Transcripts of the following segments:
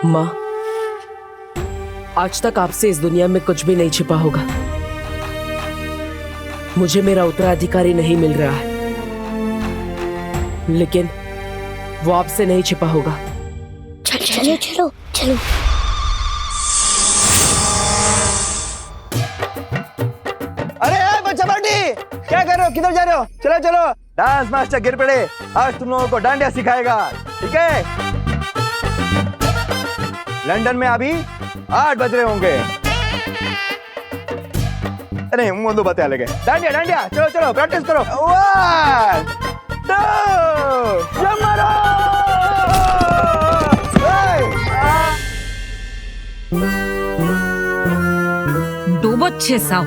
माँ, आज तक आपसे इस दुनिया में कुछ भी नहीं छिपा होगा। मुझे मेरा उत्तराधिकारी नहीं मिल रहा है, लेकिन वो आपसे नहीं छिपा होगा। चलो चलो चलो। अरे बच्चा पार्टी, क्या कर रहे हो? किधर जा रहे हो? चलो चलो, डांस मास्टर गिर पड़े, आज तुम लोगों को डांडिया सिखाएगा, ठीक है? लंदन में अभी 8 बज रहे होंगे। अरे मुंह दो बातें अलग है। डांडिया डांडिया, चलो चलो प्रैक्टिस करो। 1 2 जंप मारो। दो बच्चे साहब,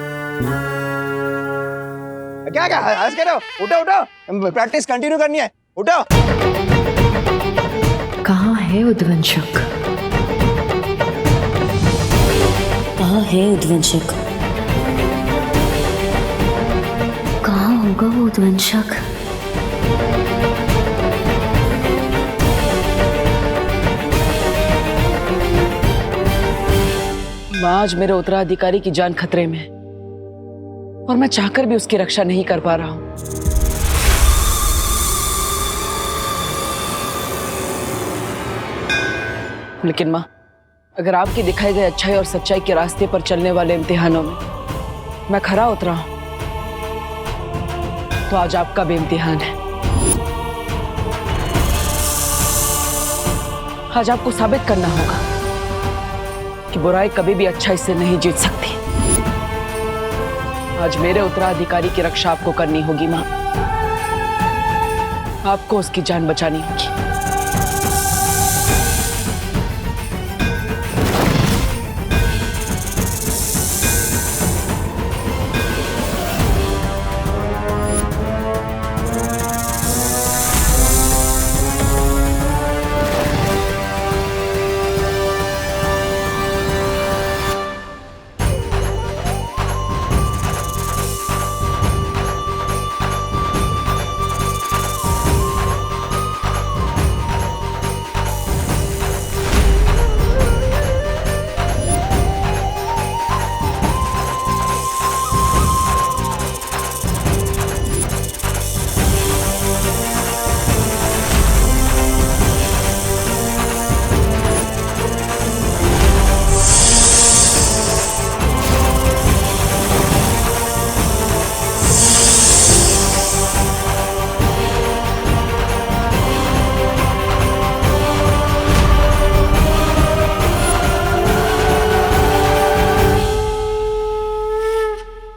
क्या क्या हंस के रहो? उठो उठो, प्रैक्टिस कंटिन्यू करनी है, उठो। कहाँ है उद्वंशक? कहाँ है उद्वंशक? कहाँ होगा वो उद्वंशक? आज मेरे उत्तराधिकारी की जान खतरे में है और मैं चाहकर भी उसकी रक्षा नहीं कर पा रहा हूं। लेकिन माँ, अगर आपके दिखाए गए अच्छाई और सच्चाई के रास्ते पर चलने वाले इम्तिहानों में मैं खरा उतरा हूं, तो आज आपका भी इम्तिहान है। आज आपको साबित करना होगा कि बुराई कभी भी अच्छाई से नहीं जीत सकती। आज मेरे उत्तराधिकारी की रक्षा आपको करनी होगी माँ। आपको उसकी जान बचानी होगी।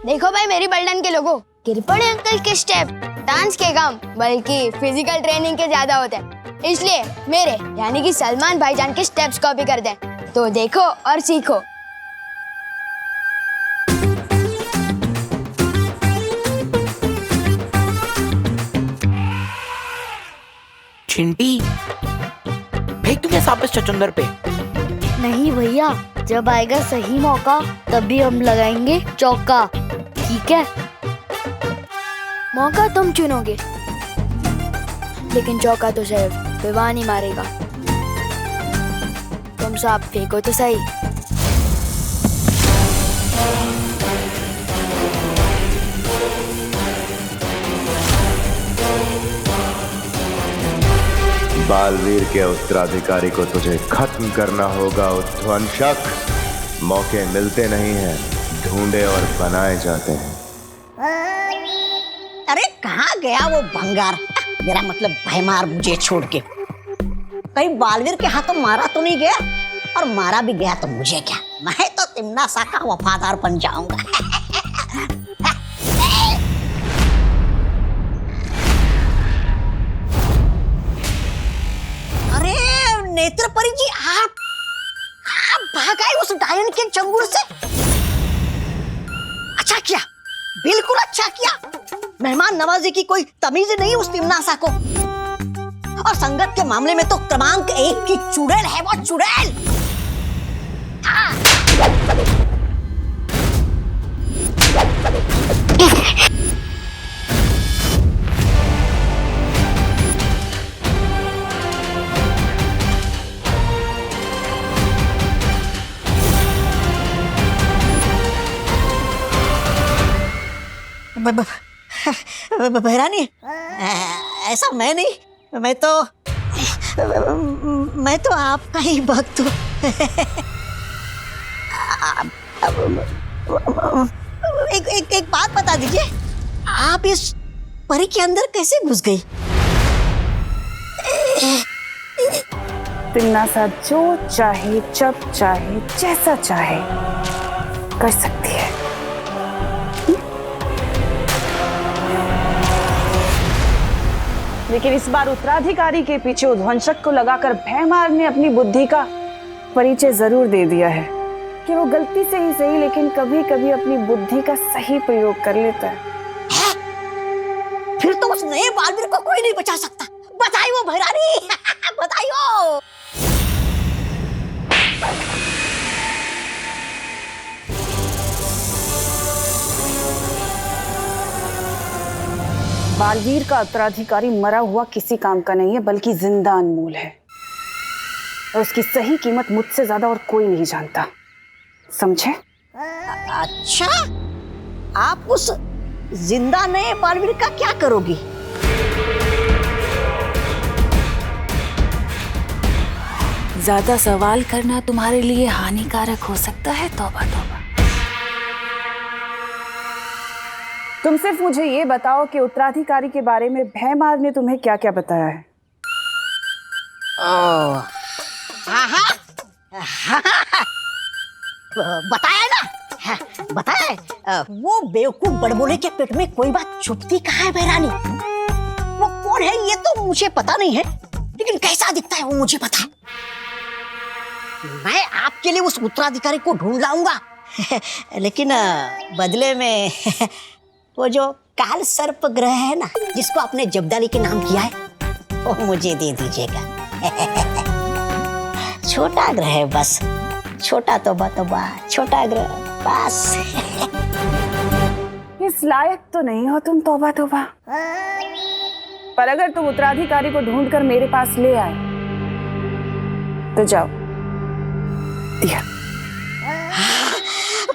देखो भाई मेरी बल्डन के लोगों, गिर पड़े अंकल के स्टेप डांस के कम बल्कि फिजिकल ट्रेनिंग के ज्यादा होते हैं, इसलिए मेरे यानी कि सलमान भाईजान के स्टेप्स कॉपी कर दें। तो देखो और सीखो। चिंटी, फेंक दूंगा साबिस चचुंदर पे? नहीं भैया, जब आएगा सही मौका तभी हम लगाएंगे चौका, ठीक है? मौका तुम चुनोगे, लेकिन चौका तो सिर्फ विवान ही मारेगा। तुम सांप फेंको तो सही। बालवीर के उत्तराधिकारी को तुझे खत्म करना होगा उद्वंशक। मौके मिलते नहीं हैं, ढूंढे और बनाए जाते हैं। अरे कहाँ गया वो भंगार? मेरा मतलब भयमार मुझे छोड़ के कहीं बालवीर के हाथों मारा तो नहीं गया, और मारा भी गया तो मुझे क्या, मैं तो तिम्ना सा का वफादार बन जाऊंगा। अरे नेत्रपरी जी, आप भाग आए उस डायन के चंगुल से। अच्छा किया, बिल्कुल अच्छा किया। मेहमान नवाजी की कोई तमीज नहीं उस तिमनासा को, और संगत के मामले में तो क्रमांक 1 की चुड़ैल है वो, चुड़ैल। बहरानी, ऐसा मैं नहीं, मैं तो आपका ही भक्त हूँ। एक बात बता दीजिए, आप इस परी के अंदर कैसे घुस गई? तिन्नासा जो चाहे, जब चाहे, जैसा चाहे कर सकती है। लेकिन इस बार उत्तराधिकारी के पीछे उद्वंशक को लगाकर भैमार ने अपनी बुद्धि का परिचय जरूर दे दिया है कि वो गलती से ही सही, लेकिन कभी कभी अपनी बुद्धि का सही प्रयोग कर लेता है। फिर तो उस नए बालवीर को कोई नहीं बचा सकता। बताइए भैरानी, बताइए। बालवीर का उत्तराधिकारी मरा हुआ किसी काम का नहीं है, बल्कि जिंदा अनमोल है, और उसकी सही कीमत मुझसे ज्यादा और कोई नहीं जानता, समझे? अच्छा, आप उस जिंदा नए बालवीर का क्या करोगी? ज्यादा सवाल करना तुम्हारे लिए हानिकारक हो सकता है। तौबा तौबा। तुम सिर्फ मुझे ये बताओ कि उत्तराधिकारी के बारे में भैमार ने तुम्हें क्या क्या बताया है? बताया ना, बताया है। वो बेवकूफ बड़बोले के पेट में कोई बात छुपती कहाँ है भैरानी? वो कौन है ये तो मुझे पता नहीं है, लेकिन कैसा दिखता है वो मुझे पता है। मैं आपके लिए उस उत्तराधिकारी को ढूंढ लाऊंगा, लेकिन बदले में वो जो काल सर्प ग्रह है ना, जिसको आपने जब्दाली के नाम किया है, वो मुझे दे दीजिएगा। छोटा ग्रह है बस, छोटा तौबा, छोटा ग्रह बस। इस लायक तो नहीं हो तुम, तौबा तौबा। पर अगर तुम उत्तराधिकारी को ढूंढकर मेरे पास ले आए तो जाओ, दिया।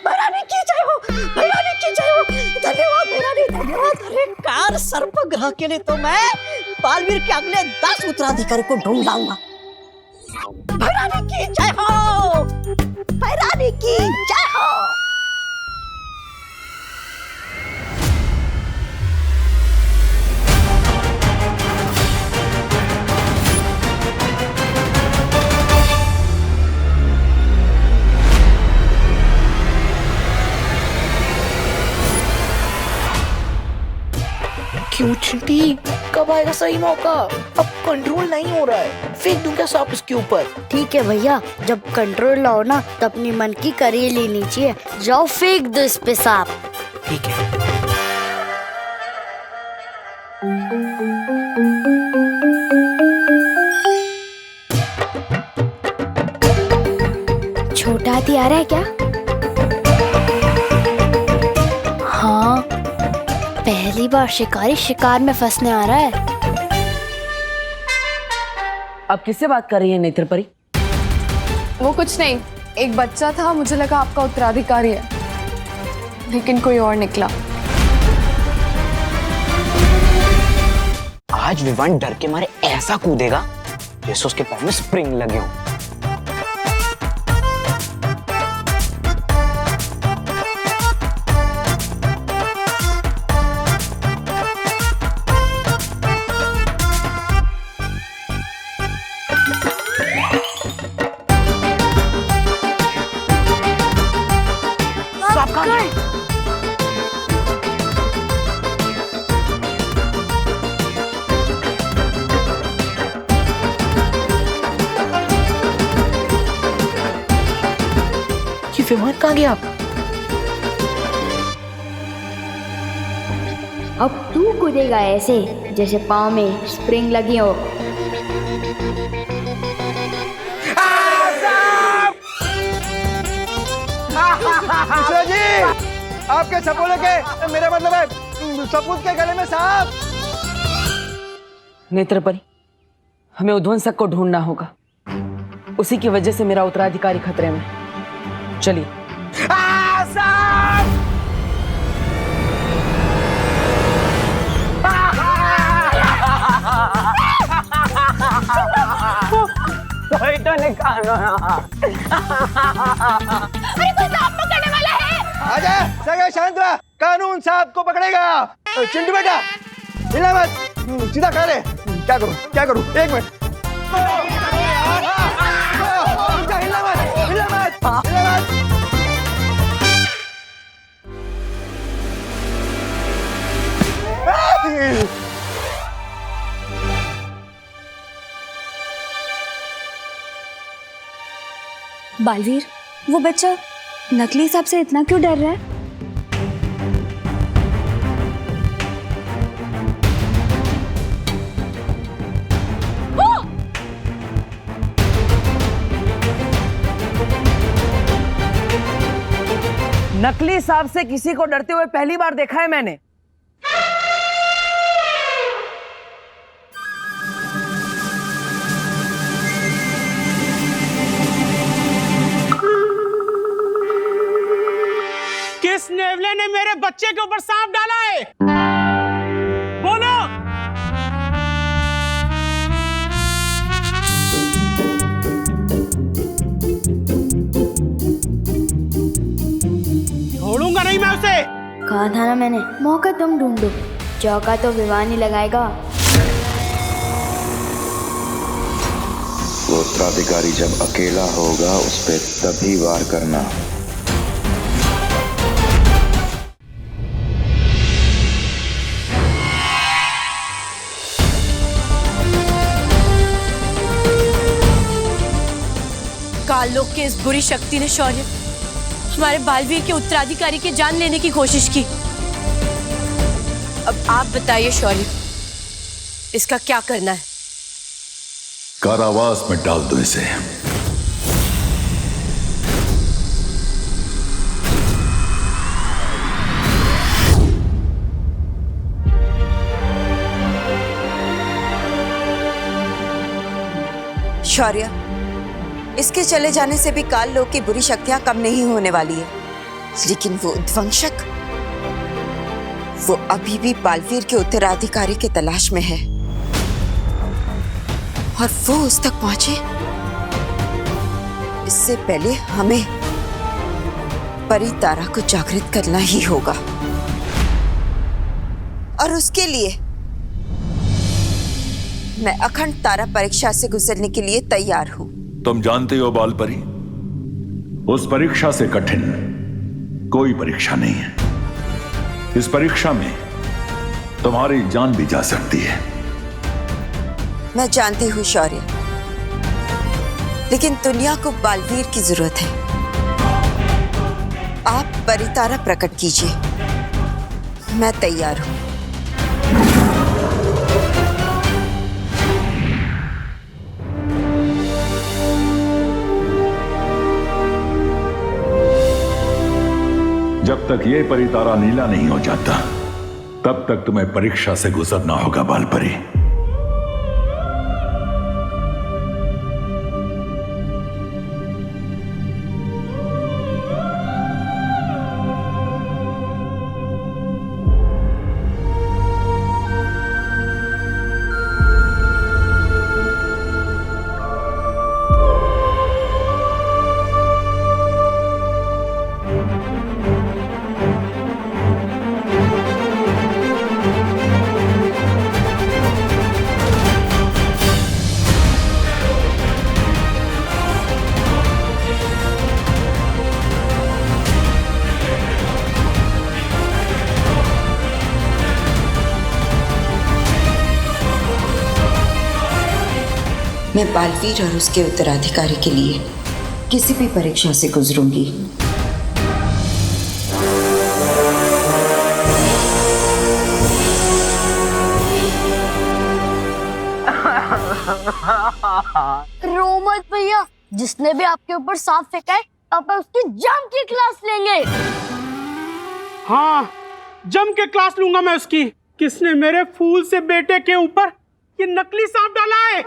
भैरानी की जय हो, भैरानी की जय हो। धन्यवाद भैरानी, धन्यवाद। अरे कार सर्प ग्रह के लिए तो मैं बालवीर के अगले 10 उत्तराधिकारी को ढूंढ लाऊंगा। भैरानी की जय हो, भैरानी की जय हो। क्यों चिंटी, कब आएगा सही मौका? अब कंट्रोल नहीं हो रहा है, फेंक दूं क्या सांप इसके ऊपर? ठीक है भैया, जब कंट्रोल लाओ ना तो अपनी मन की करी लेनी चाहिए। जाओ फेंक दो इस पे सांप। ठीक है। छोटा हाथी आ रहा है क्या? हाँ, पहली बार शिकारी शिकार में फंसने आ रहा है। अब किससे बात कर रही है नेत्रपरी? वो कुछ नहीं, एक बच्चा था, मुझे लगा आपका उत्तराधिकारी है, लेकिन कोई और निकला। आज विवान डर के मारे ऐसा कूदेगा जैसे उसके पैर में स्प्रिंग लगे हो। विमान कहाँ गया? अब तू कूदेगा ऐसे जैसे पाँव में स्प्रिंग लगी हो। मिश्रा जी, आपके सपोले के, मेरा मतलब है सपूत के गले में सांप। नेत्रपरी, हमें उद्वंसक को ढूंढना होगा, उसी की वजह से मेरा उत्तराधिकारी खतरे में। चलिए। वही तो निकालो। अरे कोई सांप पकड़ने वाला है। आजा सगे शांत रहा, कानून सांप को पकड़ेगा। चिंटू बेटा हिला मत, सीधा खा ले। क्या करूं एक मिनट। हिला मत। बालवीर, वो बच्चा नकली सांप से इतना क्यों डर रहा है? नकली सांप से किसी को डरते हुए पहली बार देखा है मैंने। किस नेवले ने मेरे बच्चे के ऊपर सांप डाला है? बोलो। छोड़ूंगा नहीं मैं उसे। कहा था ना मैंने, मौका तुम ढूंढो, चौका तो विवान ही लगाएगा। वो उत्तराधिकारी जब अकेला होगा उस पे तभी वार करना। काललोक की इस बुरी शक्ति ने शौर्य हमारे बालवीर के उत्तराधिकारी की जान लेने की कोशिश की। अब आप बताइए शौर्य, इसका क्या करना है? कारावास में डाल दो इसे। शौर्य, इसके चले जाने से भी काल लोक की बुरी शक्तियां कम नहीं होने वाली है, लेकिन वो उद्वंशक, वो अभी भी बालवीर के उत्तराधिकारी की तलाश में है और वो उस तक पहुंचे इससे पहले हमें परी तारा को जागृत करना ही होगा। और उसके लिए मैं अखंड तारा परीक्षा से गुजरने के लिए तैयार हूं। तुम जानते हो बाल परी, उस परीक्षा से कठिन कोई परीक्षा नहीं है। इस परीक्षा में तुम्हारी जान भी जा सकती है। मैं जानती हूँ शौर्य, लेकिन दुनिया को बालवीर की जरूरत है। आप परितारा प्रकट कीजिए, मैं तैयार हूं। जब तक ये परितारा नीला नहीं हो जाता तब तक तुम्हें परीक्षा से गुजरना होगा बाल परी। मैं बालवीर और उसके उत्तराधिकारी के लिए किसी भी परीक्षा से गुजरूंगी। रो मत भैया, जिसने भी आपके ऊपर सांप फेंका है आप उसकी जम की क्लास लेंगे। हाँ, जम के क्लास लूंगा मैं उसकी। किसने मेरे फूल से बेटे के ऊपर ये नकली सांप डाला है?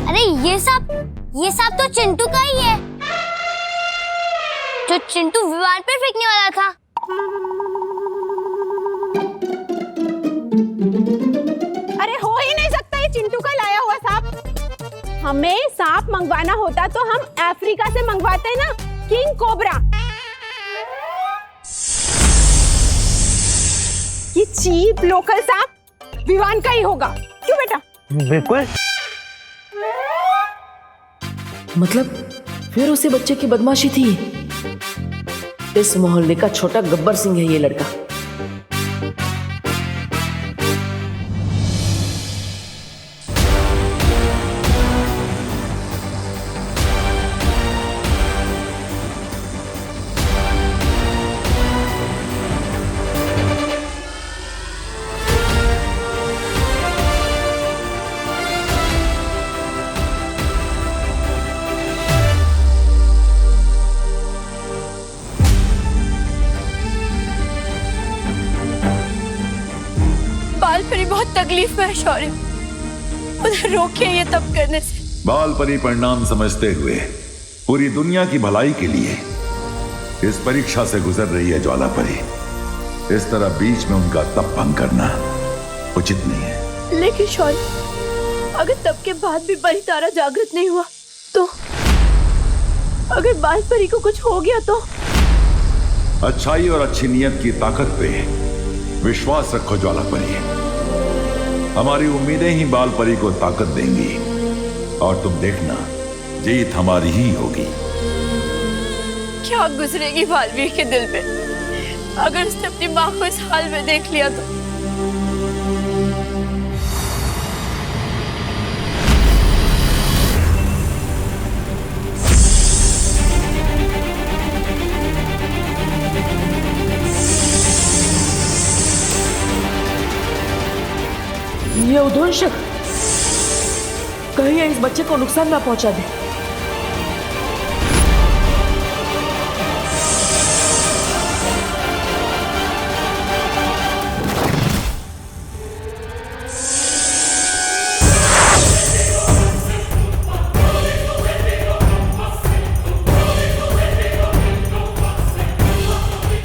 अरे ये सांप तो चिंटू का ही है, जो चिंटू विमान पर फेंकने वाला था। हमें सांप मंगवाना होता तो हम अफ्रीका से मंगवाते हैं ना, किंग कोबरा। ये चीप लोकल सांप विवान का ही होगा, क्यों बेटा? बिल्कुल। मतलब फिर उसी बच्चे की बदमाशी थी। इस मोहल्ले का छोटा गब्बर सिंह है ये लड़का। बालपरी बहुत तकलीफ में है शौर्य, उधर रोकिए ये तब करने से। बालपरी परिणाम समझते हुए पूरी दुनिया की भलाई के लिए इस परीक्षा से गुजर रही है ज्वालापरी। इस तरह बीच में उनका तप भंग करना उचित नहीं है। लेकिन शौर्य, अगर तब के बाद भी परी तारा जागृत नहीं हुआ तो, अगर बालपरी को कुछ हो गया तो? अच्छाई और अच्छी नियत की ताकत पे विश्वास रखो ज्वालापरी। हमारी उम्मीदें ही बालपरी को ताकत देंगी और तुम देखना जीत हमारी ही होगी। क्या गुजरेगी बालवीर के दिल में अगर उसने अपनी माँ को इस हाल में देख लिया तो? ये उद्वंशक कहीं इस बच्चे को नुकसान ना पहुंचा दे।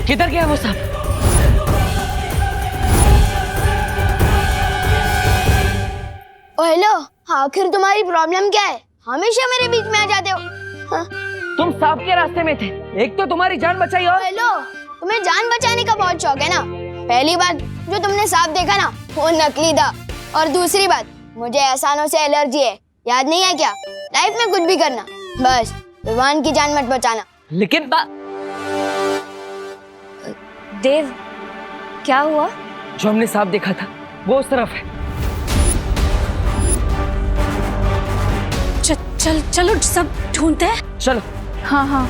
किधर गया वो सांप? हेलो, आखिर तुम्हारी प्रॉब्लम क्या है? हमेशा मेरे बीच में आ जाते हो। हाँ? तुम सांप के रास्ते में थे, एक तो तुम्हारी जान बचाई और हेलो, तुम्हें जान बचाने का बहुत शौक है ना। पहली बात जो तुमने सांप देखा ना, वो नकली था, और दूसरी बात मुझे एहसानों से एलर्जी है, याद नहीं है क्या? लाइफ में कुछ भी करना, बस विवान की जान मत बचाना। लेकिन देव, क्या हुआ? जो हमने सांप देखा था वो उस तरफ है। चलो सब ढूंढते हैं। चलो। हाँ।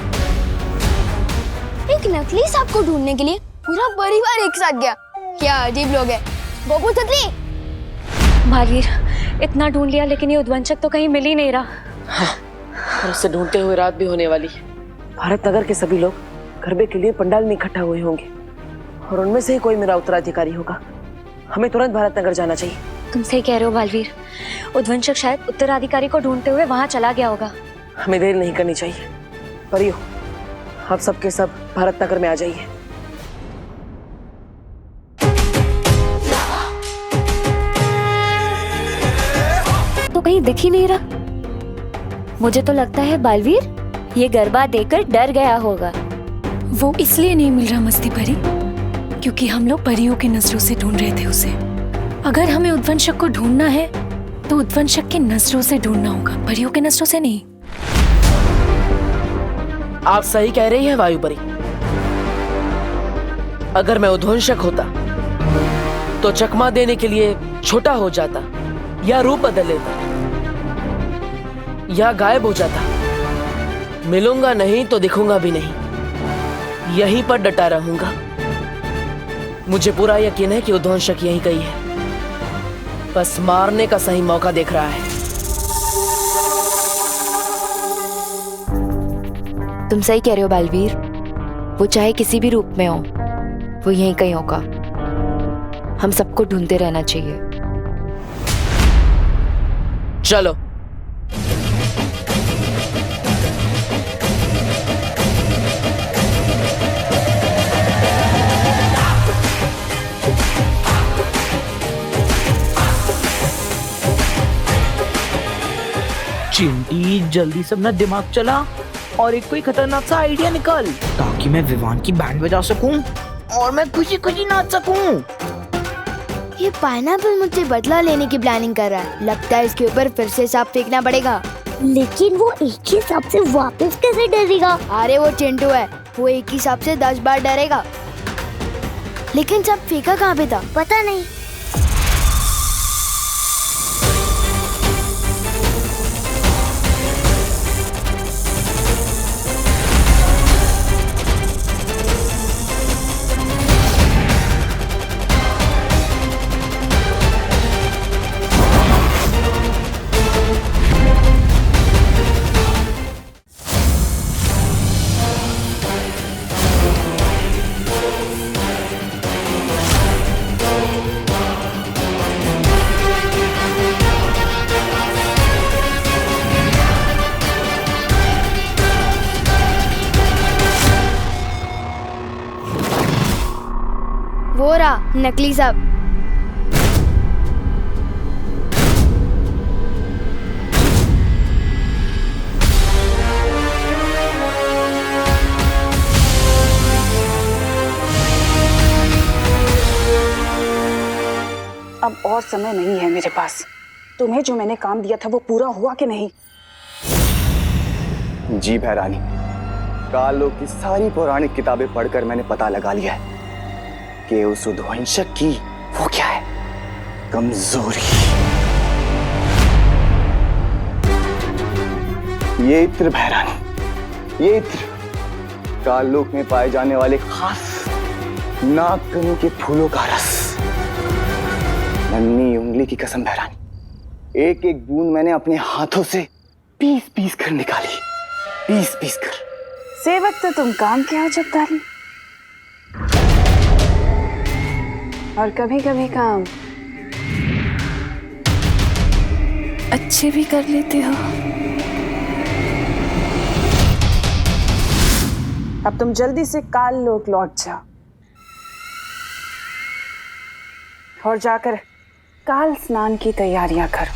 एक नकली सांप को ढूंढने के लिए पूरा परिवार एक साथ गया। क्या अजीब लोग हैं। गोपू छतरी। बालवीर, इतना ढूंढ लिया लेकिन ये उद्वंशक तो कहीं मिल ही नहीं रहा। हाँ, और उसे ढूंढते हुए रात भी होने वाली है। भारत नगर के सभी लोग गरबे के लिए पंडाल में इकट्ठा हुए होंगे और उनमें से ही कोई मेरा उत्तराधिकारी होगा। हमें तुरंत भारत नगर जाना चाहिए। तुम सही कह रहे हो बालवीर, उद्वंशक शायद उत्तराधिकारी को ढूंढते हुए वहां चला गया होगा। हमें देर नहीं करनी चाहिए। परियो, आप सबके सब भारत नगर में आ जाइए। तो कहीं दिख ही नहीं रहा। मुझे तो लगता है बालवीर ये गरबा देकर डर गया होगा। वो इसलिए नहीं मिल रहा मस्ती परी क्योंकि हम लोग परियों की नजरों से ढूंढ रहे थे उसे। अगर हमें उद्वंशक को ढूंढना है तो उद्वंशक की नजरों से ढूंढना होगा, परियों की नजरों से नहीं। आप सही कह रही हैं वायुपरी। अगर मैं उद्वंशक होता तो चकमा देने के लिए छोटा हो जाता या रूप बदल लेता या गायब हो जाता। मिलूंगा नहीं तो दिखूंगा भी नहीं, यहीं पर डटा रहूंगा। मुझे पूरा यकीन है कि उद्वंशक यहीं कहीं है, बस मारने का सही मौका देख रहा है। तुम सही कह रहे हो बालवीर, वो चाहे किसी भी रूप में हो, वो यहीं कहीं होगा। हम सबको ढूंढते रहना चाहिए। चलो। चिंटी जल्दी से अपना दिमाग चला और एक कोई खतरनाक सा आइडिया निकाल ताकि मैं विवान की बैंड बजा सकूं और मैं खुशी खुशी नाच सकूं। ये पाइनएप्पल मुझसे बदला लेने की प्लानिंग कर रहा है। लगता है इसके ऊपर फिर से सांप फेंकना पड़ेगा। लेकिन वो एक ही सांप से वापस कैसे डरेगा? अरे वो चिंटू है, वो एक ही सांप से 10 बार डरेगा। लेकिन सांप फेंका कहाँ पे था पता नहीं। वो रहा नकली सांप। अब और समय नहीं है मेरे पास। तुम्हें जो मैंने काम दिया था वो पूरा हुआ कि नहीं? जी भैरानी, काल लोक की सारी पौराणिक किताबें पढ़कर मैंने पता लगा लिया है कि उस उद्वंशक की वो क्या है, कमजोरी। ये इत्र भैरानी, ये इत्र काल लोक में पाए जाने वाले खास नागकनी के फूलों का रस। नन्ही उंगली की कसम भैरानी, एक एक बूंद मैंने अपने हाथों से पीस पीस कर निकाली, पीस पीस कर। सेवक तो तुम काम के हो जब्दारी, और कभी कभी काम अच्छे भी कर लेते हो। अब तुम जल्दी से काल लोक लौट जाओ और जाकर काल स्नान की तैयारियां करो।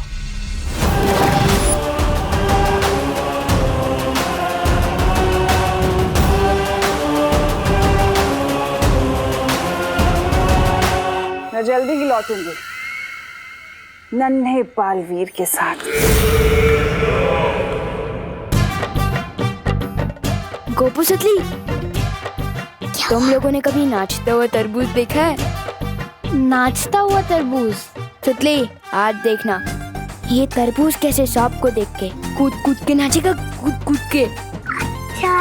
मैं जल्दी ही लौटूंगी नन्हे बालवीर के साथ। गोपू सुतली, तुम लोगों ने कभी नाचता हुआ तरबूज देखा है? नाचता हुआ तरबूज? सुतली, आज देखना ये तरबूज कैसे सांप को देख के कूद कूद के नाचेगा, कूद कूद के। अच्छा,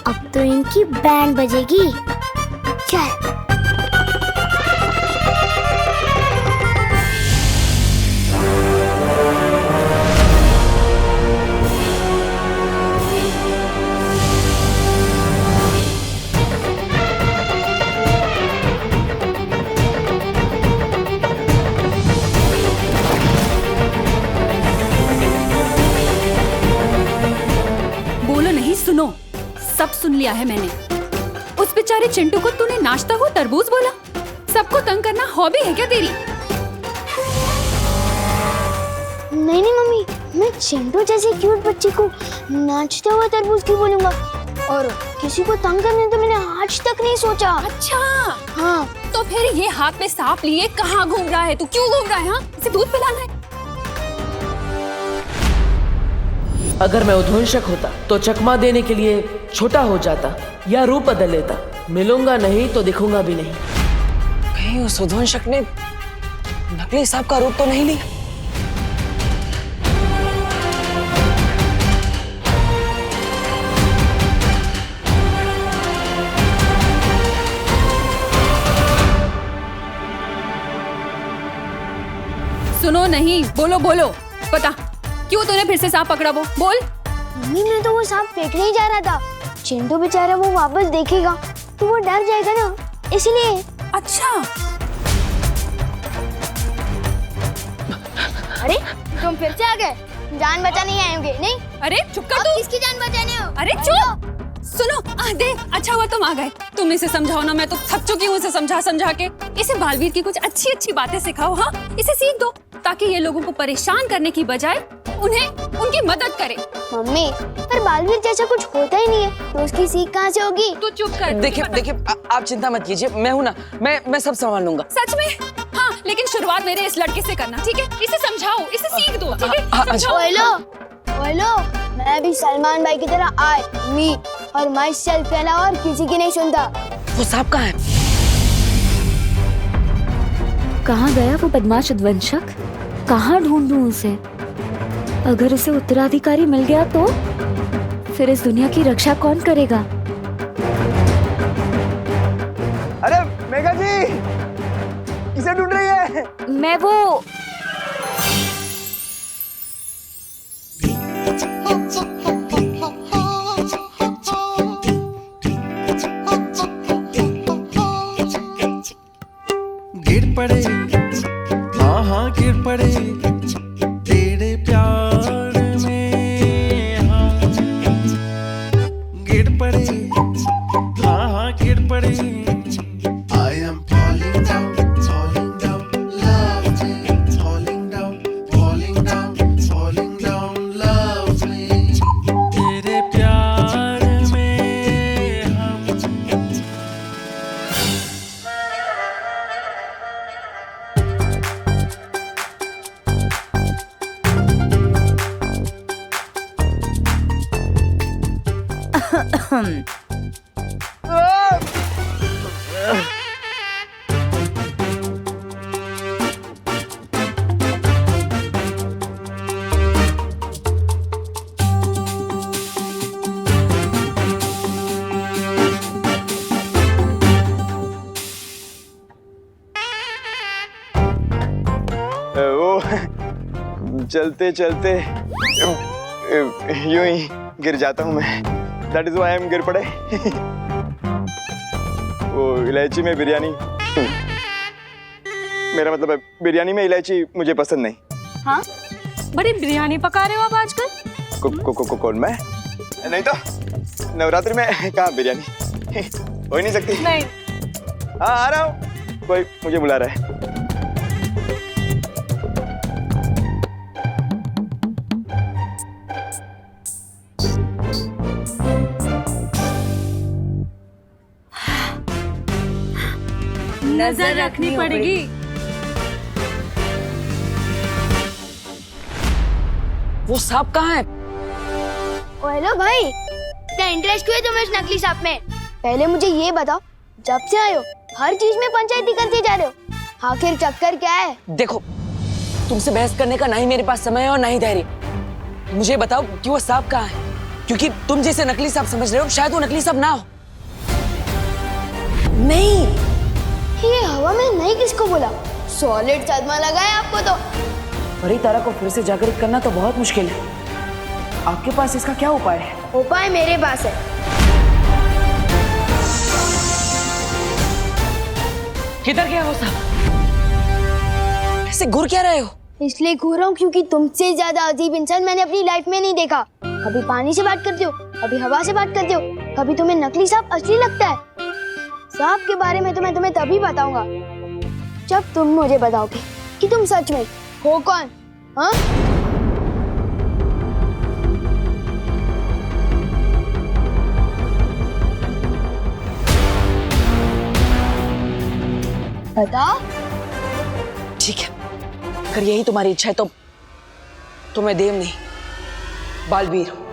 अब तो इनकी बैंड बजेगी। चल। सुनो, सब सुन लिया है मैंने। उस बेचारे चिंटू को तूने नाचता हुआ तरबूज बोला? सबको तंग करना हॉबी है क्या तेरी? नहीं नहीं मम्मी, मैं चिंटू जैसे क्यूट बच्चे को नाचता हुआ तरबूज क्यों बोलूंगा? और किसी को तंग करने तो मैंने आज तक नहीं सोचा। अच्छा हाँ, तो फिर ये हाथ में सांप लिए कहाँ घूम रहा है? तू क्यों घूम रहा है? हाँ, इसे दूध पिलाना है? अगर मैं उद्वंशक होता तो चकमा देने के लिए छोटा हो जाता या रूप बदल लेता। मिलूंगा नहीं तो दिखूंगा भी नहीं। कहीं उस उद्वंशक ने नकली सांप का रूप तो नहीं लिया? सुनो, नहीं, बोलो बोलो, पता क्यों तूने फिर से सांप पकड़ा? वो बोल। मम्मी, मैं तो वो सांप फेंकने ही जा रहा था। चिंटू बेचारा वो वापस देखेगा तो वो डर जाएगा ना, इसलिए। अच्छा, अरे तुम फिर से आ गए? जान बचाने ही आए होंगे? नहीं? अरे चुप कर तू। किसकी जान बचाने हो? अरे चुप। सुनो देव, अच्छा हुआ तुम आ गए। तुम इसे समझाओ ना, मैं तो थक चुकी हूँ इसे समझा के। इसे बालवीर की कुछ अच्छी अच्छी बातें सिखाओ। हाँ, इसे सीख दो ताकि ये लोगों को परेशान करने की बजाय उन्हें उनकी मदद करे। मम्मी, पर बालवीर जैसा कुछ होता ही नहीं है, तो उसकी सीख कहाँ से होगी? तू चुप कर। देखिए आप चिंता मत कीजिए, मैं हूँ ना, मैं सब संभाल लूंगा। सच में? हाँ, लेकिन शुरुआत मेरे इस लड़के से करना, ठीक है? इसे समझाओ, इसे सीख दो, ठीक है? समझाओ। बोलो, मैं भी सलमान भाई की तरह आई मी और माई सेल्फ के अलावा और किसी की नहीं सुनता। वो सांप कहाँ है? कहाँ गया वो बदमाश उद्वंशक? कहाँ ढूंढूं उसे? अगर उसे उत्तराधिकारी मिल गया तो फिर इस दुनिया की रक्षा कौन करेगा? अरे मेघा जी, इसे ढूंढ रही है। मैं वो गिर पड़े, हाँ हाँ गिर पड़े तेरे प्यार में, हाँ गिर पड़े, हाँ हाँ गिर पड़े। I am falling down, love me, falling down, love me, तेरे प्यार में हम। वो चलते चलते यूं ही गिर जाता हूँ मैं। That is why I am गिर पड़े। वो इलायची में बिरयानी, मेरा मतलब है बिरयानी में इलायची मुझे पसंद नहीं। हाँ, बड़ी बिरयानी पका रहे हो आप आजकल? कौन मैं? नहीं तो नवरात्रि में कहाँ बिरयानी हो ही नहीं सकती। नहीं। हाँ आ रहा हूँ, कोई मुझे बुला रहा है। नजर रखनी पड़ेगी। वो सांप कहाँ है? ओ हेलो भाई, इतना इंटरेस्ट क्यों है तुम्हें इस नकली सांप में? पहले मुझे ये बताओ, जब से आए हो हर चीज में पंचायती करते जा रहे हो, आखिर चक्कर क्या है? देखो, तुमसे बहस करने का ना ही मेरे पास समय है और ना ही धैर्य। मुझे बताओ कि वो सांप कहाँ है, क्योंकि तुम जैसे नकली सांप समझ रहे हो, शायद वो नकली सांप ना हो। नहीं, ये हवा में नहीं किसको बोला? सॉलिड सदमा लगा है आपको तो। परी तारा को फिर से जागृत करना तो बहुत मुश्किल है। आपके पास इसका क्या उपाय है? उपाय मेरे पास है। किधर गया वो सांप? ऐसे घूर क्या रहे हो? इसलिए घूर रहा हूँ क्योंकि तुमसे ज्यादा अजीब इंसान मैंने अपनी लाइफ में नहीं देखा। कभी पानी से बात करते हो, कभी हवा से बात करते हो, कभी तुम्हें नकली सांप असली लगता है। सांप के बारे में तो मैं तुम्हें तभी बताऊंगा जब तुम मुझे बताओगे कि तुम सच में हो कौन। हाँ? बताओ। ठीक है, अगर यही तुम्हारी इच्छा है तो मैं देव नहीं, बालवीर हूँ।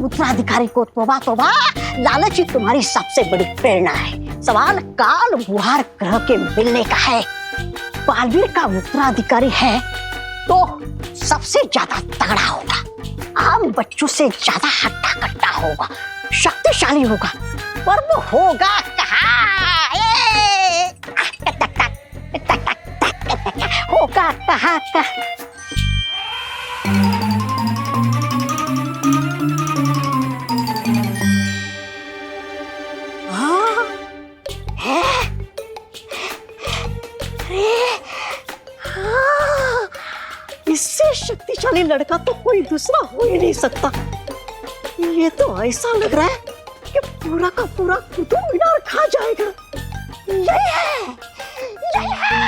उत्तराधिकारी को तोबा तोबा, लालच ही तुम्हारी सबसे बड़ी प्रेरणा है। सवाल काल बुहार ग्रह के मिलने का है। बालवीर का उत्तराधिकारी है तो सबसे ज्यादा तगड़ा होगा, आम बच्चों से ज्यादा हट्टा कट्टा होगा, शक्तिशाली होगा, पर वो होगा कहाँ? होगा कहाँ का? शक्तिशाली लड़का तो कोई दूसरा हो ही नहीं सकता। ये तो ऐसा लग रहा है कि पूरा का पूरा कुतुब मीनार खा जाएगा। यही है, यही है।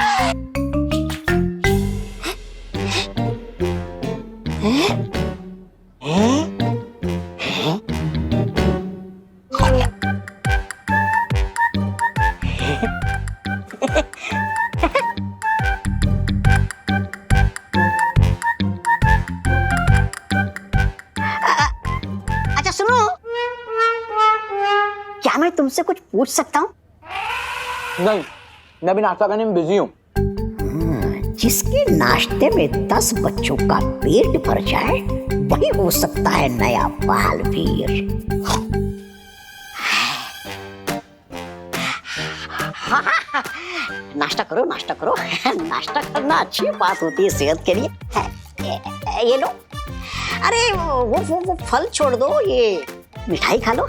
अच्छा सुनो, क्या मैं तुमसे कुछ पूछ सकता हूँ? नहीं, मैं भी नाश्ता करने में बिजी हूँ। जिसके नाश्ते में 10 बच्चों का पेट भर जाए वही हो सकता है नया बालवीर। नाश्ता करो, नाश्ता करो। नाश्ता करना अच्छी बात होती है सेहत के लिए। ये लो। अरे वो फल छोड़ दो, ये मिठाई खा लो।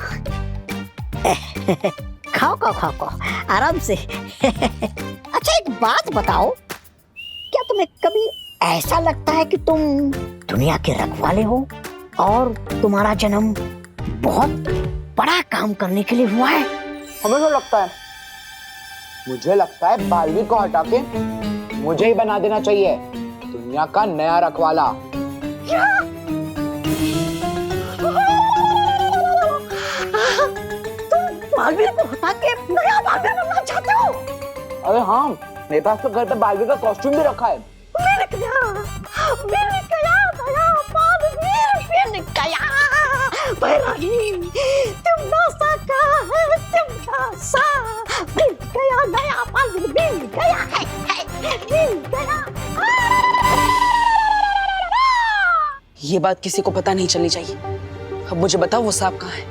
खाओ खाओ खाओ खाओ आराम से। अच्छा एक बात बताओ, क्या तुम्हें कभी ऐसा लगता है कि तुम दुनिया के रखवाले हो और तुम्हारा जन्म बहुत बड़ा काम करने के लिए हुआ है? हमें तो लगता है, मुझे लगता है बालवीर को हटा के मुझे ही बना देना चाहिए दुनिया का नया रखवाला। क्या? तुम बालवीर को हटा के नया बालवीर बनना चाहते हो? अरे हाँ, मेरे पास तो घर पे बालवीर का कॉस्ट्यूम भी रखा है। मिल गया नया बालवीर, मिल गया। बैरागी तुम सा मिल गया नया बालवीर, मिल गया है, मिल गया। ये बात किसी को पता नहीं चलनी चाहिए। अब मुझे बताओ वो सांप कहाँ है?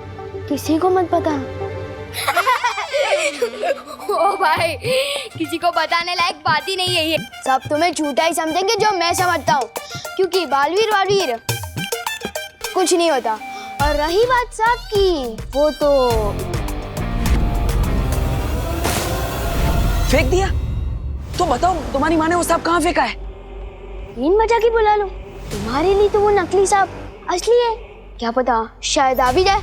किसी को मत पता। ओ भाई, किसी को बताने लायक बात ही नहीं है ये। सब तुम्हें झूठा ही समझेंगे जो मैं समझता हूँ, क्योंकि बालवीर कुछ नहीं होता। और रही बात सांप की, वो तो फेंक दिया। तो बताओ तुम्हारी माँ ने वो सांप कहाँ फेंका है? 3 बजा के बुला लो। तुम्हारे लिए तो वो नकली सांप असली है, क्या पता शायद आ भी जाए।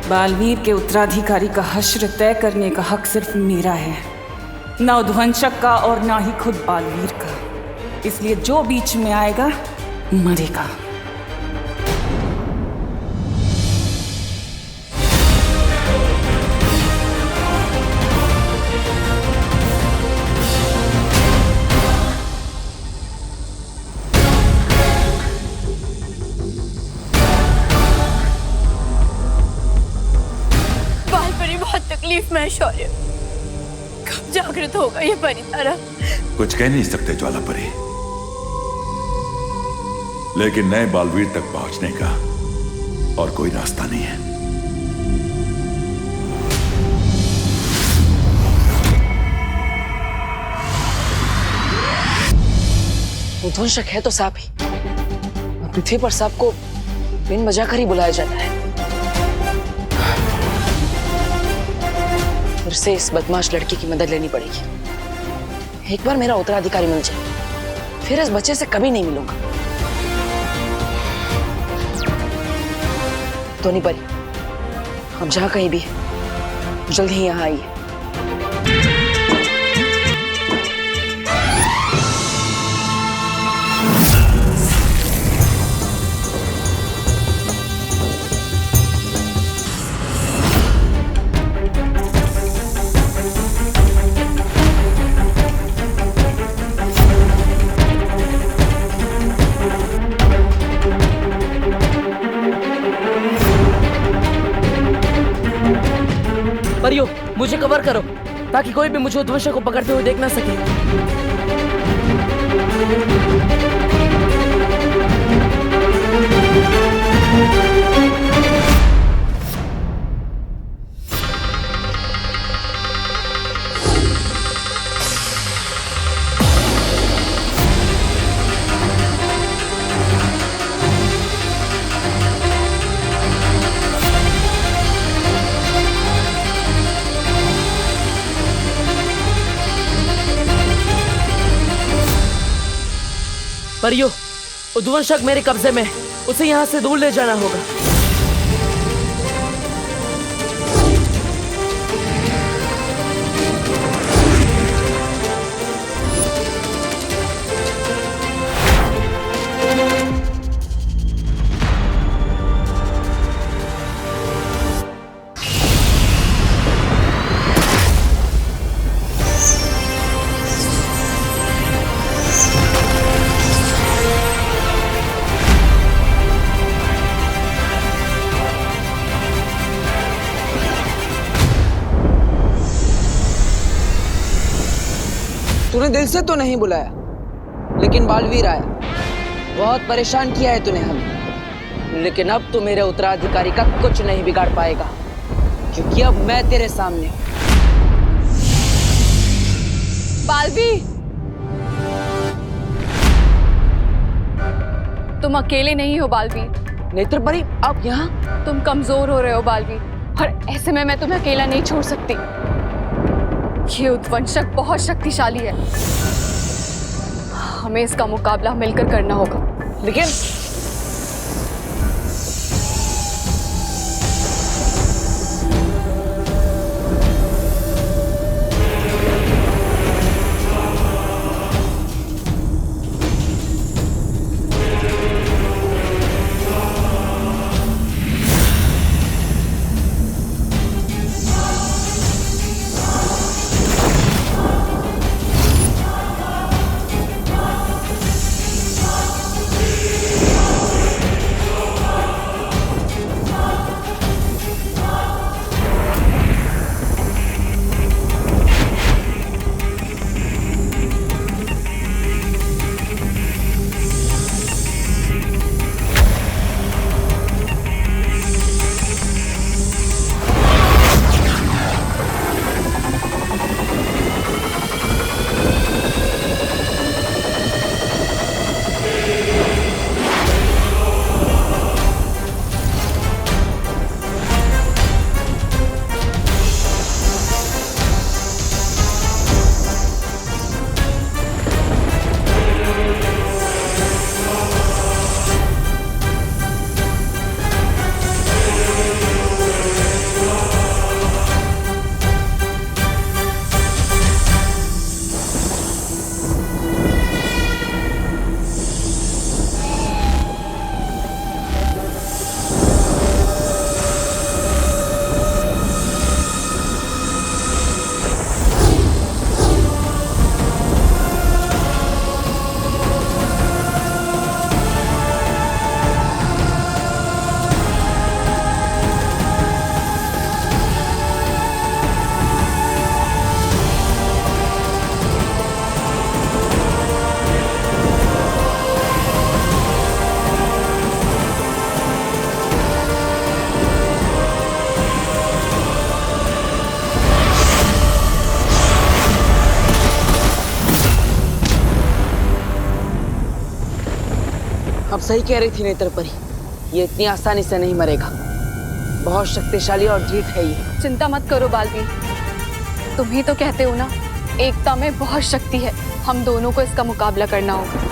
बालवीर के उत्तराधिकारी का हश्र तय करने का हक सिर्फ मेरा है, न उद्वंशक का और न ही खुद बालवीर का। इसलिए जो बीच में आएगा मरेगा। तकलीफ में शौर्य, कब जागृत होगा ये परी तारा? कुछ कह नहीं सकते ज्वाला परी, लेकिन नए बालवीर तक पहुंचने का और कोई रास्ता नहीं है। उद्वंशक है तो सांप ही। पृथ्वी पर सांप को बिन बजाकर ही बुलाया जाता है। फिर से इस बदमाश लड़की की मदद लेनी पड़ेगी। एक बार मेरा उत्तराधिकारी मिल जाए, फिर इस बच्चे से कभी नहीं मिलूंगा। तो नहीं परी, अब जहां कहीं भी है जल्दी ही यहाँ आइए। परियो, मुझे कवर करो ताकि कोई भी मुझे उद्वंशक को पकड़ते हुए देख ना सके। परियो, उद्वंशक मेरे कब्जे में है। उसे यहाँ से दूर ले जाना होगा। तूने दिल से तो नहीं बुलाया, लेकिन बालवीर आया। बहुत परेशान किया है तूने हमें, लेकिन अब तू मेरे उत्तराधिकारी का कुछ नहीं बिगाड़ पाएगा, क्योंकि अब मैं तेरे सामने हूं। बालवीर, तुम अकेले नहीं हो बालवीर। नेत्रपरी, आप यहाँ? तुम कमजोर हो रहे हो बालवीर, और ऐसे में मैं तुम्हें अकेला नहीं छोड़ सकती। ये उद्वंशक बहुत शक्तिशाली है, हमें इसका मुकाबला मिलकर करना होगा। लेकिन अब सही कह रही थी नेत्रपरी, ये इतनी आसानी से नहीं मरेगा। बहुत शक्तिशाली और धीट है ये। चिंता मत करो बालवीर, तुम ही तो कहते हो ना, एकता में बहुत शक्ति है। हम दोनों को इसका मुकाबला करना होगा।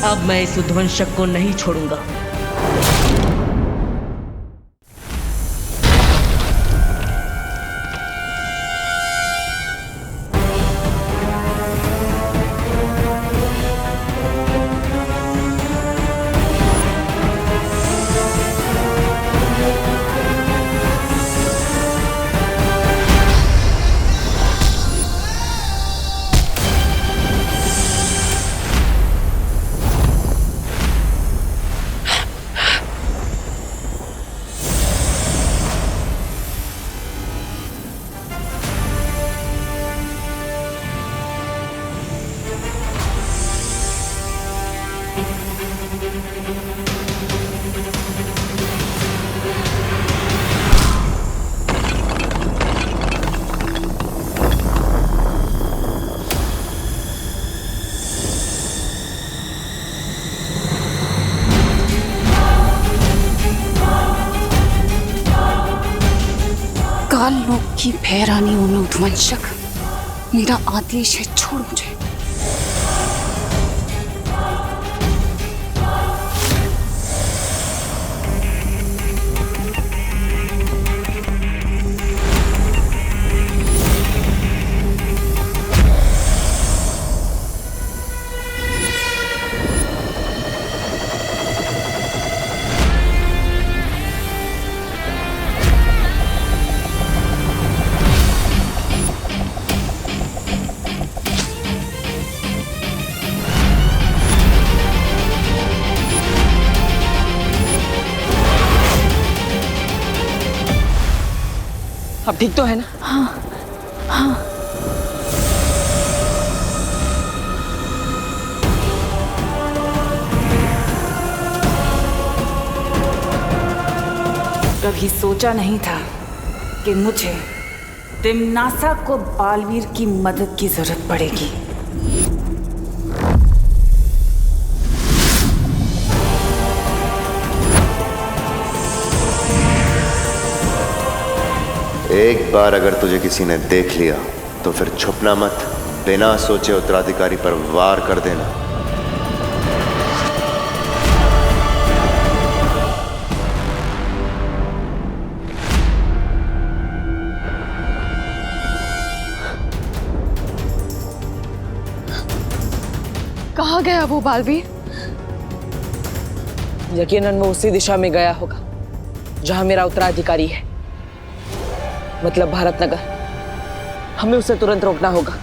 अब मैं इस उद्वंशक को नहीं छोड़ूंगा। काल लोक की भैरानी हूं मैं उद्वंशक। मेरा आदेश है, छोड़ मुझे। अब ठीक तो है ना? हाँ हाँ। कभी सोचा नहीं था कि मुझे तिम्नासा को बालवीर की मदद की जरूरत पड़ेगी। एक बार अगर तुझे किसी ने देख लिया तो फिर छुपना मत, बिना सोचे उत्तराधिकारी पर वार कर देना। कहाँ गया वो बालवीर? यकीनन वो उसी दिशा में गया होगा जहां मेरा उत्तराधिकारी है, मतलब भारतनगर। हमें उसे तुरंत रोकना होगा।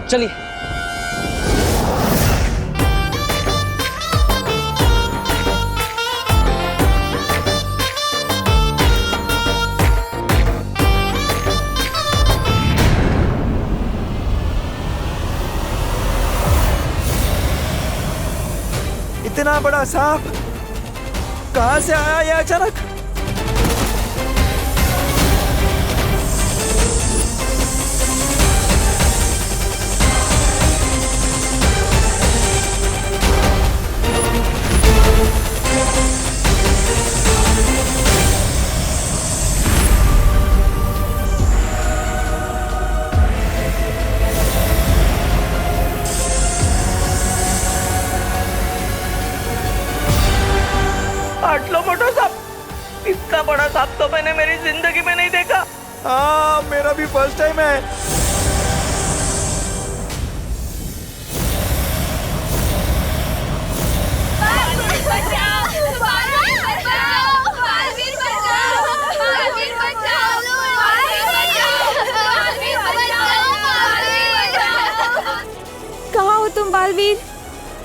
चलिए। इतना बड़ा सांप कहां से आया ये अचानक? आटलो मोटो सांप, इतना बड़ा सांप तो मैंने मेरी जिंदगी में नहीं देखा। हाँ, मेरा भी फर्स्ट टाइम है। कहाँ हो तुम बालवीर?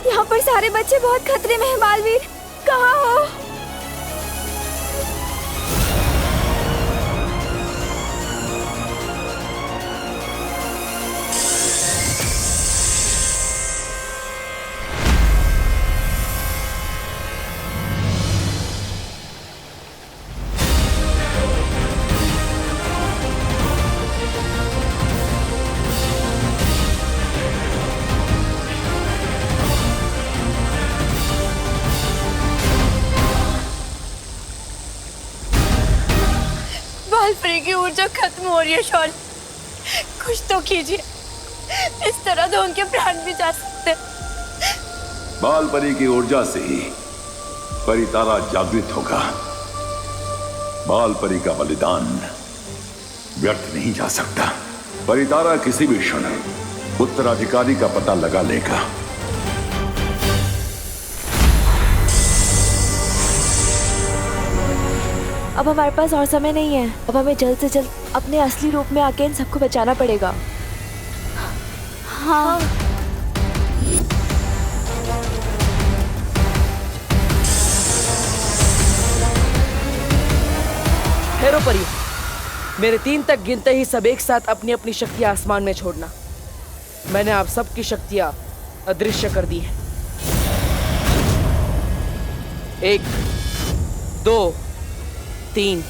यहाँ पर सारे बच्चे बहुत खतरे में हैं बालवीर, कहाँ हो? बालपरी की ऊर्जा खत्म हो रही है शौर्य, कुछ तो कीजिए, इस तरह तो उनके प्राण भी जा सकते। बालपरी की ऊर्जा से ही परितारा जागृत होगा। बालपरी का बलिदान व्यर्थ नहीं जा सकता। परितारा किसी भी क्षण उत्तराधिकारी का पता लगा लेगा। अब हमारे पास और समय नहीं है। अब हमें जल्द से जल्द अपने असली रूप में आके इन सबको बचाना पड़ेगा। हाँ। ठहरो परियो, मेरे 3 तक गिनते ही सब एक साथ अपनी अपनी शक्तियां आसमान में छोड़ना। मैंने आप सबकी शक्तियां अदृश्य कर दी हैं। 1, 2, 3।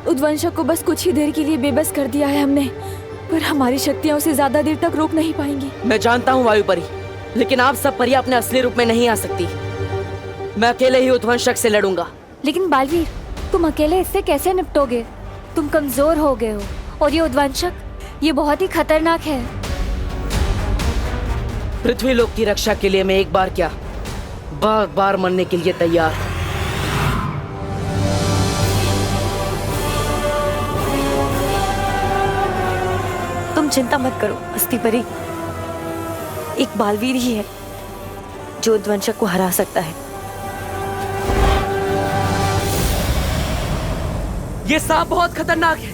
उद्वंशक को बस कुछ ही देर के लिए बेबस कर दिया है हमने, पर हमारी शक्तियां उसे ज्यादा देर तक रोक नहीं पाएंगी। मैं जानता हूँ वायु परी, लेकिन आप सब परियां अपने असली रूप में नहीं आ सकती। मैं अकेले ही उद्वंशक से लड़ूंगा। लेकिन बालवीर, तुम अकेले इससे कैसे निपटोगे? तुम कमजोर हो गए हो, और ये उद्वंशक, ये बहुत ही खतरनाक है। पृथ्वी लोक की रक्षा के लिए मैं एक बार क्या, बार बार मरने के लिए तैयार हूँ। तुम चिंता मत करो अस्थि परी, एक बालवीर ही है जो उद्वंशक को हरा सकता है। ये सांप बहुत खतरनाक है,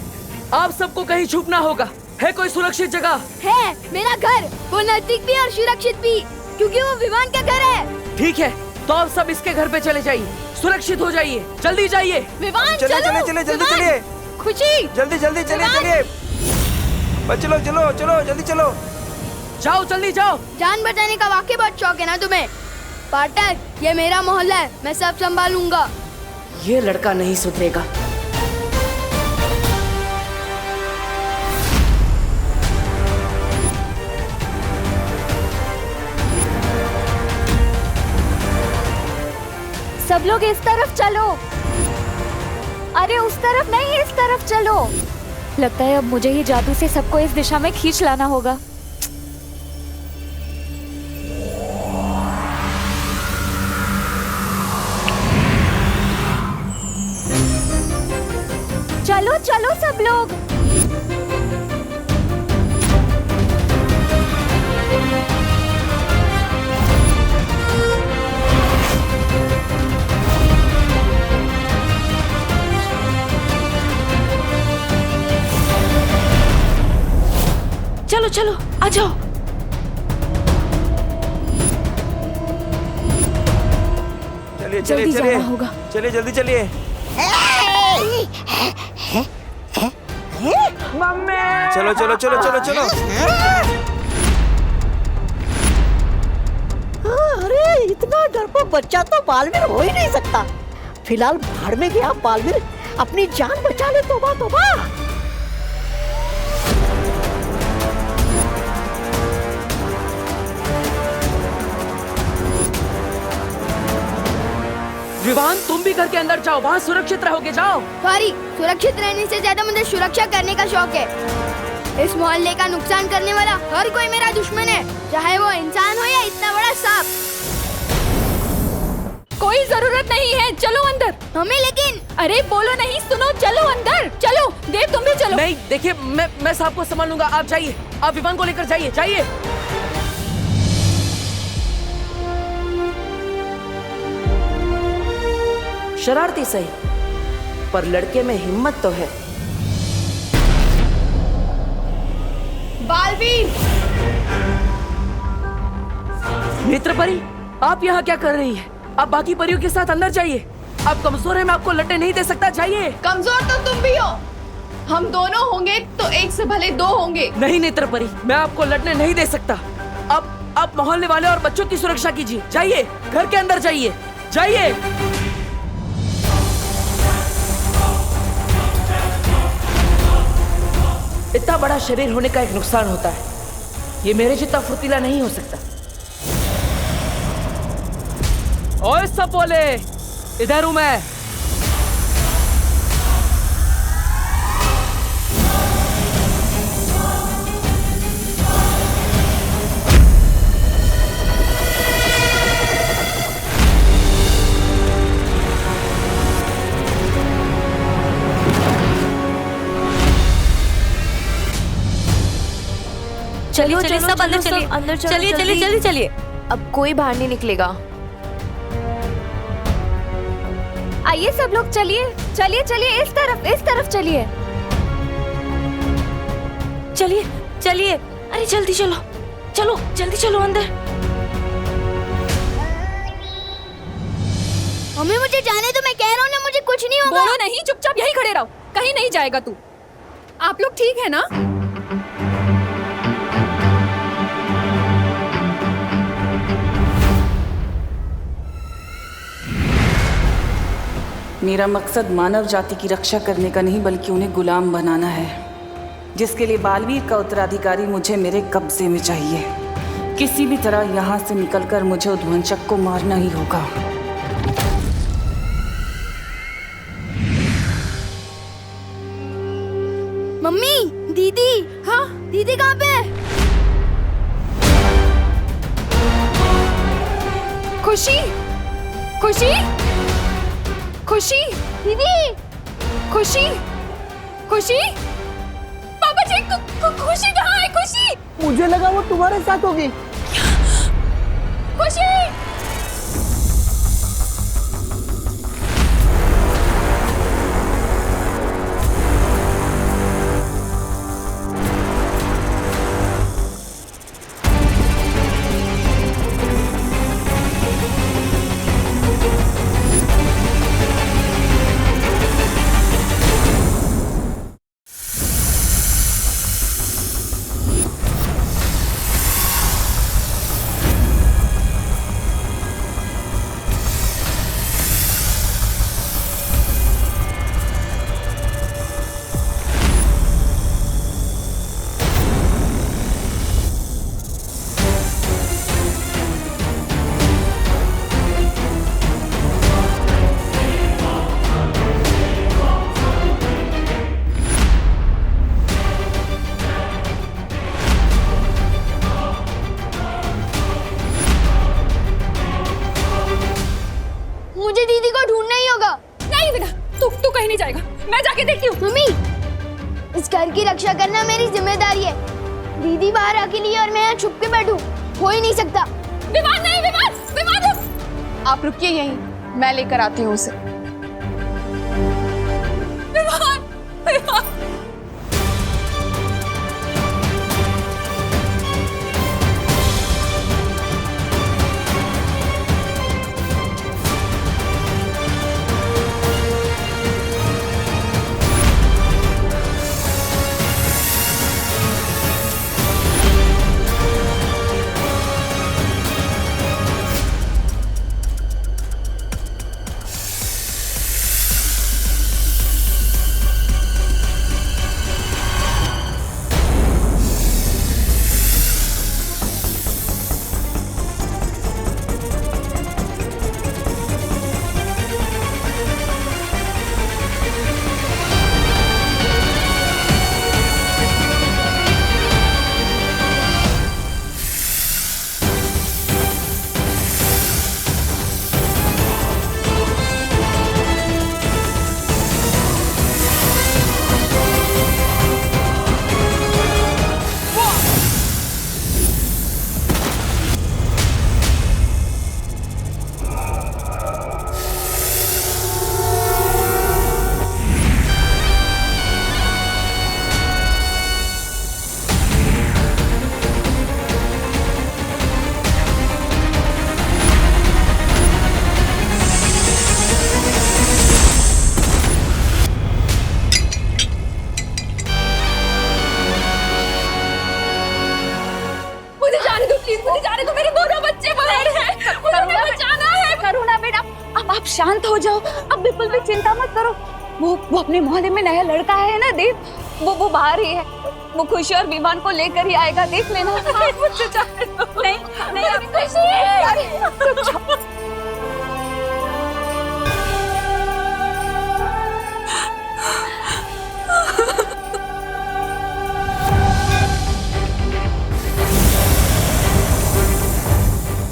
आप सबको कहीं छुपना होगा। है कोई सुरक्षित जगह? है मेरा घर, वो नजदीक भी और सुरक्षित भी, क्योंकि वो विमान का घर है। ठीक है, तो आप सब इसके घर पे चले जाइए, सुरक्षित हो जाइए, जल्दी जाइए। विमान चलिए चलिए चलिए जल्दी चलिए, खुशी जल्दी जल्दी चलिए चलिए, चलो चलो चलो जल्दी चलो, जाओ जल्दी जाओ। जान बचाने का वाकई बहुत शौक है ना तुम्हें? पाठक, ये मेरा मोहल्ला है, मैं सब संभालूंगा। ये लड़का नहीं सुधरेगा। सब लोग इस तरफ चलो। अरे उस तरफ नहीं, इस तरफ चलो। लगता है अब मुझे ही जादू से सबको इस दिशा में खींच लाना होगा। चलो चलो सब लोग। चलो चलो आ जाओ। चलिए जल्दी चलिए जाना होगा। चलिए जल्दी चलिए। चलो चलो चलो चलो चलो। अरे इतना डरपोक बच्चा तो बालवीर हो ही नहीं सकता। फिलहाल भाड़ में गया बालवीर, अपनी जान बचा ले। तोबा तोबा। विवान, तुम भी घर के अंदर जाओ, वहाँ सुरक्षित रहोगे, जाओ। सॉरी, सुरक्षित रहने से ज्यादा मुझे सुरक्षा करने का शौक है। इस मोहल्ले का नुकसान करने वाला हर कोई मेरा दुश्मन है, चाहे वो इंसान हो या इतना बड़ा सांप। कोई जरूरत नहीं है, चलो अंदर। हमें लेकिन। अरे बोलो नहीं, सुनो, चलो अंदर चलो। देव तुम भी चलो। नहीं देखिए, मैं सांप को संभाल लूंगा, आप जाइए, आप विवान को लेकर जाइए, जाइए। शरारती सही, पर लड़के में हिम्मत तो है। बालवीर! नेत्र परी, आप यहाँ क्या कर रही है? आप बाकी परियों के साथ अंदर जाइए। आप कमजोर हैं, मैं आपको लड़ने नहीं दे सकता, जाइए। कमजोर तो तुम भी हो, हम दोनों होंगे तो एक से भले दो होंगे। नहीं नेत्र परी, मैं आपको लड़ने नहीं दे सकता। अब आप मोहल्ले वाले और बच्चों की सुरक्षा कीजिए, जाइए, घर के अंदर जाइए, जाइए। इतना बड़ा शरीर होने का एक नुकसान होता है, ये मेरे जितना फुर्तीला नहीं हो सकता। ओए सब बोले, इधर हूं मैं। चलिए चलिए सब अंदर चलिए, अंदर चलिए चलिए चलिए चलिए। अब कोई बाहर नहीं निकलेगा। आइए सब लोग, चलिए चलिए चलिए, इस तरफ चलिए, चलिए चलिए। अरे जल्दी चलो, चलो जल्दी चलो अंदर। मम्मी मुझे जाने दो, मैं कह रहा हूँ ना, मुझे कुछ नहीं होगा। बोलो नहीं, चुपचाप यहीं खड़े रहो, कहीं नहीं जाएगा तू। आप लोग ठीक है ना? मेरा मकसद मानव जाति की रक्षा करने का नहीं बल्कि उन्हें गुलाम बनाना है, जिसके लिए बालवीर का उत्तराधिकारी मुझे मेरे कब्जे में चाहिए। किसी भी तरह यहाँ से निकलकर मुझे उद्वंशक को मारना ही होगा। मम्मी, दीदी। हाँ, दीदी कहाँ पे है? खुशी, खुशी, खुशी, दीदी, खुशी, खुशी, पापा जी, खुशी कहाँ है? खुशी, मुझे लगा वो तुम्हारे साथ होगी। खुशी। मुझे दीदी को ढूंढना ही होगा। नहीं बेटा, तू कहीं नहीं जाएगा। मैं जाके देखती हूँ। मम्मी, इस घर की रक्षा करना मेरी जिम्मेदारी है। दीदी बाहर अकेली है और मैं यहाँ छुप के बैठूं, हो ही नहीं सकता। विमान नहीं, विमान, विमान रुक। आप रुकिए यहीं, मैं लेकर आती हूँ उसे। विमान, विमान। शांत हो जाओ, अब बिल्कुल भी चिंता मत करो। वो अपने मोहल्ले में नया लड़का है ना देव, वो बाहर ही है। वो खुशी और विमान को लेकर ही आएगा, देख लेना। मुझसे नहीं नहीं अभी खुशी।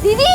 दीदी,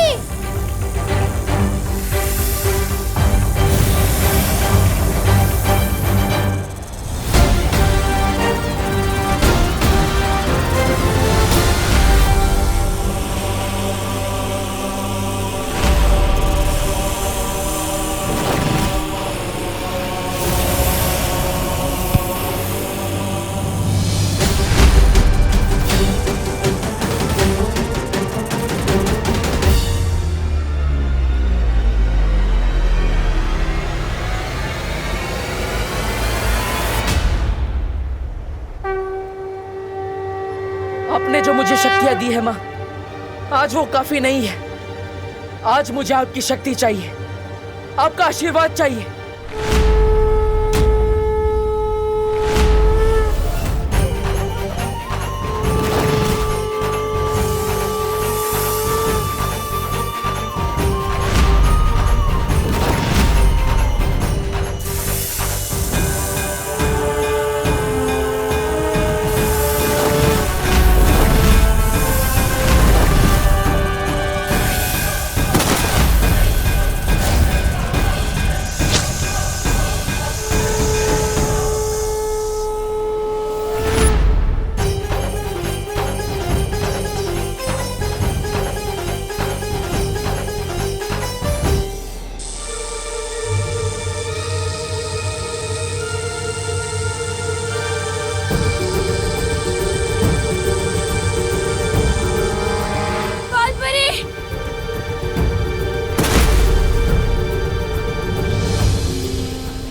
आपने जो मुझे शक्तियां दी है माँ, आज वो काफी नहीं है। आज मुझे आपकी शक्ति चाहिए, आपका आशीर्वाद चाहिए।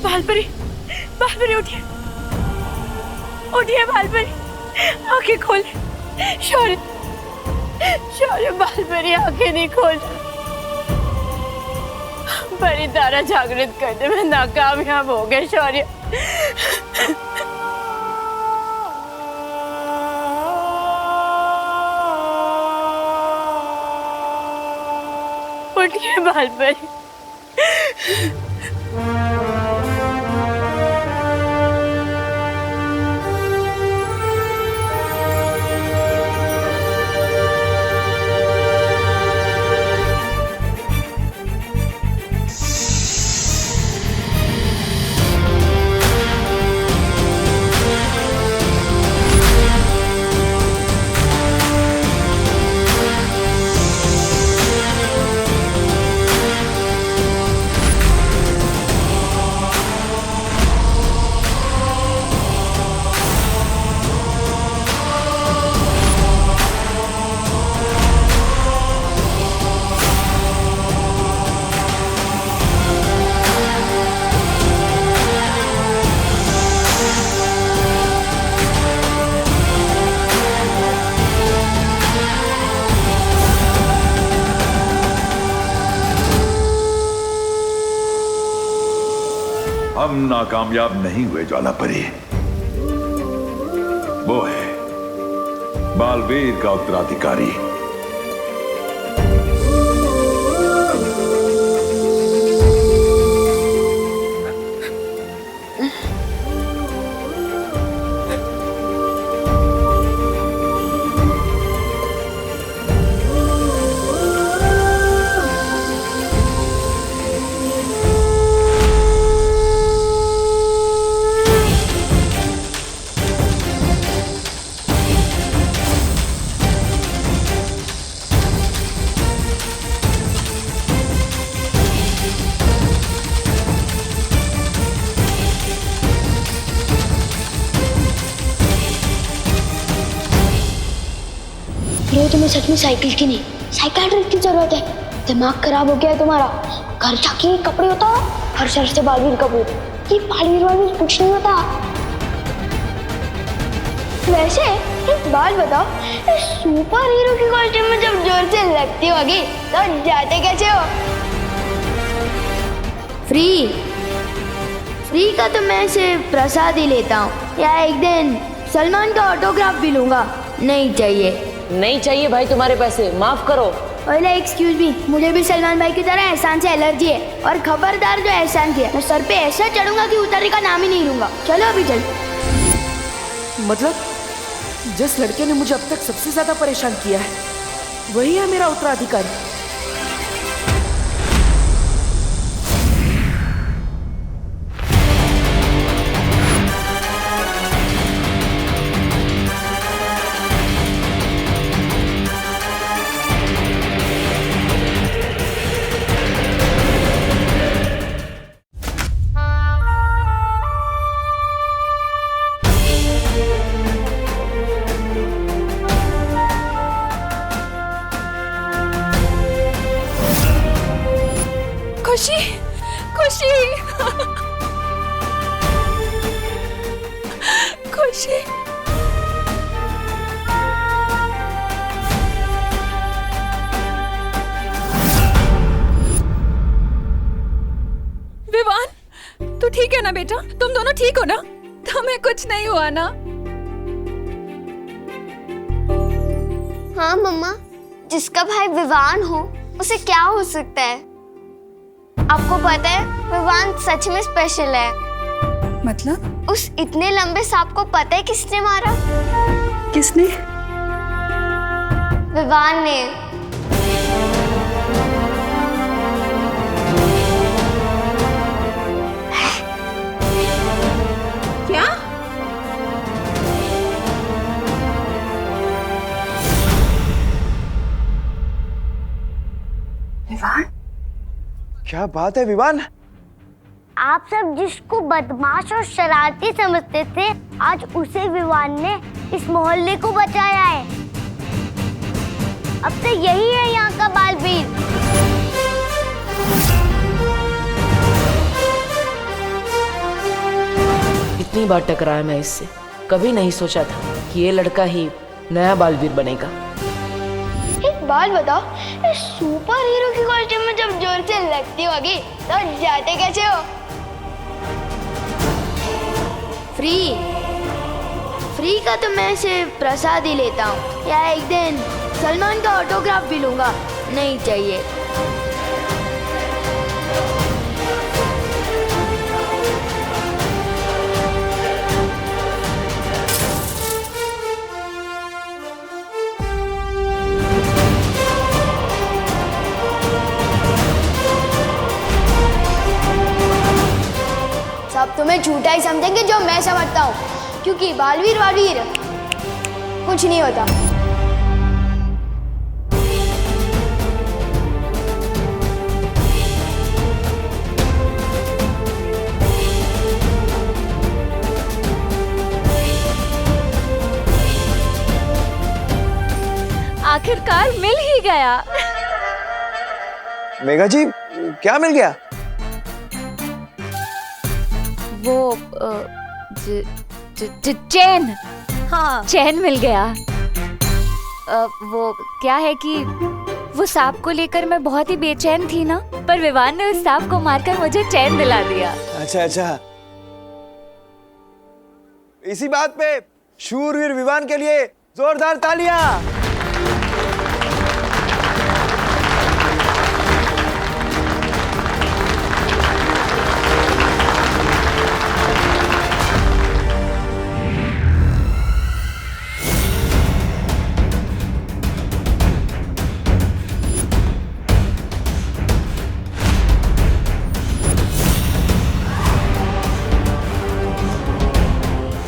बालपरी, बालपरी उठिए, उठिए बालपरी, आंखें खोले। शौर्य, शौर्य बालपरी आंखें नहीं खोल। परी तारा जागृत करने में नाकामयाब हो गए शौर्य। उठिए बालपरी। हम नाकामयाब नहीं हुए ज्वालापरी। वो है बालवीर का उत्तराधिकारी। तुम्हें सच में साइकिल की नहीं, साइकियाट्रिस्ट की जरूरत है। दिमाग खराब हो गया है तुम्हारा। घर जाके कपड़े उतारो, हर शर्त से बालवीर का बोल। ये बालवीर कुछ नहीं होता। वैसे एक बात बताओ, सुपर हीरो की कॉस्ट्यूम में जब जोर से लगती होगी तो जाते कैसे हो? फ्री का तो मैं सिर्फ प्रसाद ही लेता हूँ, या एक दिन सलमान का ऑटोग्राफ भी लूंगा। नहीं चाहिए। नहीं चाहिए भाई तुम्हारे पैसे, माफ करो। ओले एक्सक्यूज मी, मुझे भी सलमान भाई की तरह एहसान से एलर्जी है। और खबरदार जो एहसान किया, मैं सर पे ऐसा चढ़ूंगा कि उतरने का नाम ही नहीं लूंगा। चलो अभी चल। मतलब जिस लड़के ने मुझे अब तक सबसे ज्यादा परेशान किया है वही है मेरा उत्तराधिकारी। खुशी, खुशी, खुशी। विवान, तू ठीक है ना बेटा? तुम दोनों ठीक हो ना? तुम्हें कुछ नहीं हुआ ना? हाँ मम्मा, जिसका भाई विवान हो उसे क्या हो सकता है? आपको पता है विवान सच में स्पेशल है। मतलब? उस इतने लंबे सांप को पता है किसने मारा? किसने? विवान ने। क्या? विवान? क्या बात है विवान? आप सब जिसको बदमाश और शरारती समझते थे, आज उसे विवान ने इस मोहल्ले को बचाया है। अब तो यही है यहाँ का बालवीर। कितनी बार टकराया मैं इससे। कभी नहीं सोचा था कि ये लड़का ही नया बालवीर बनेगा। एक बात बताओ, इस सुपर हीरो की कॉस्ट्यूम में जब जोर से लगती होगी तो जाते कैसे हो? फ्री का तो मैं सिर्फ प्रसाद ही लेता हूँ, या एक दिन सलमान का ऑटोग्राफ भी लूंगा। नहीं चाहिए। सब तुम्हें झूठा ही समझेंगे जो मैं समझता हूँ, क्योंकि बालवीर कुछ नहीं होता। आखिरकार मिल ही गया। मेघा जी, क्या मिल गया? वो चैन। हाँ, चैन मिल गया। वो क्या है कि वो सांप को लेकर मैं बहुत ही बेचैन थी ना, पर विवान ने उस सांप को मारकर मुझे चैन दिला दिया। अच्छा, इसी बात पे शूरवीर विवान के लिए जोरदार तालियां।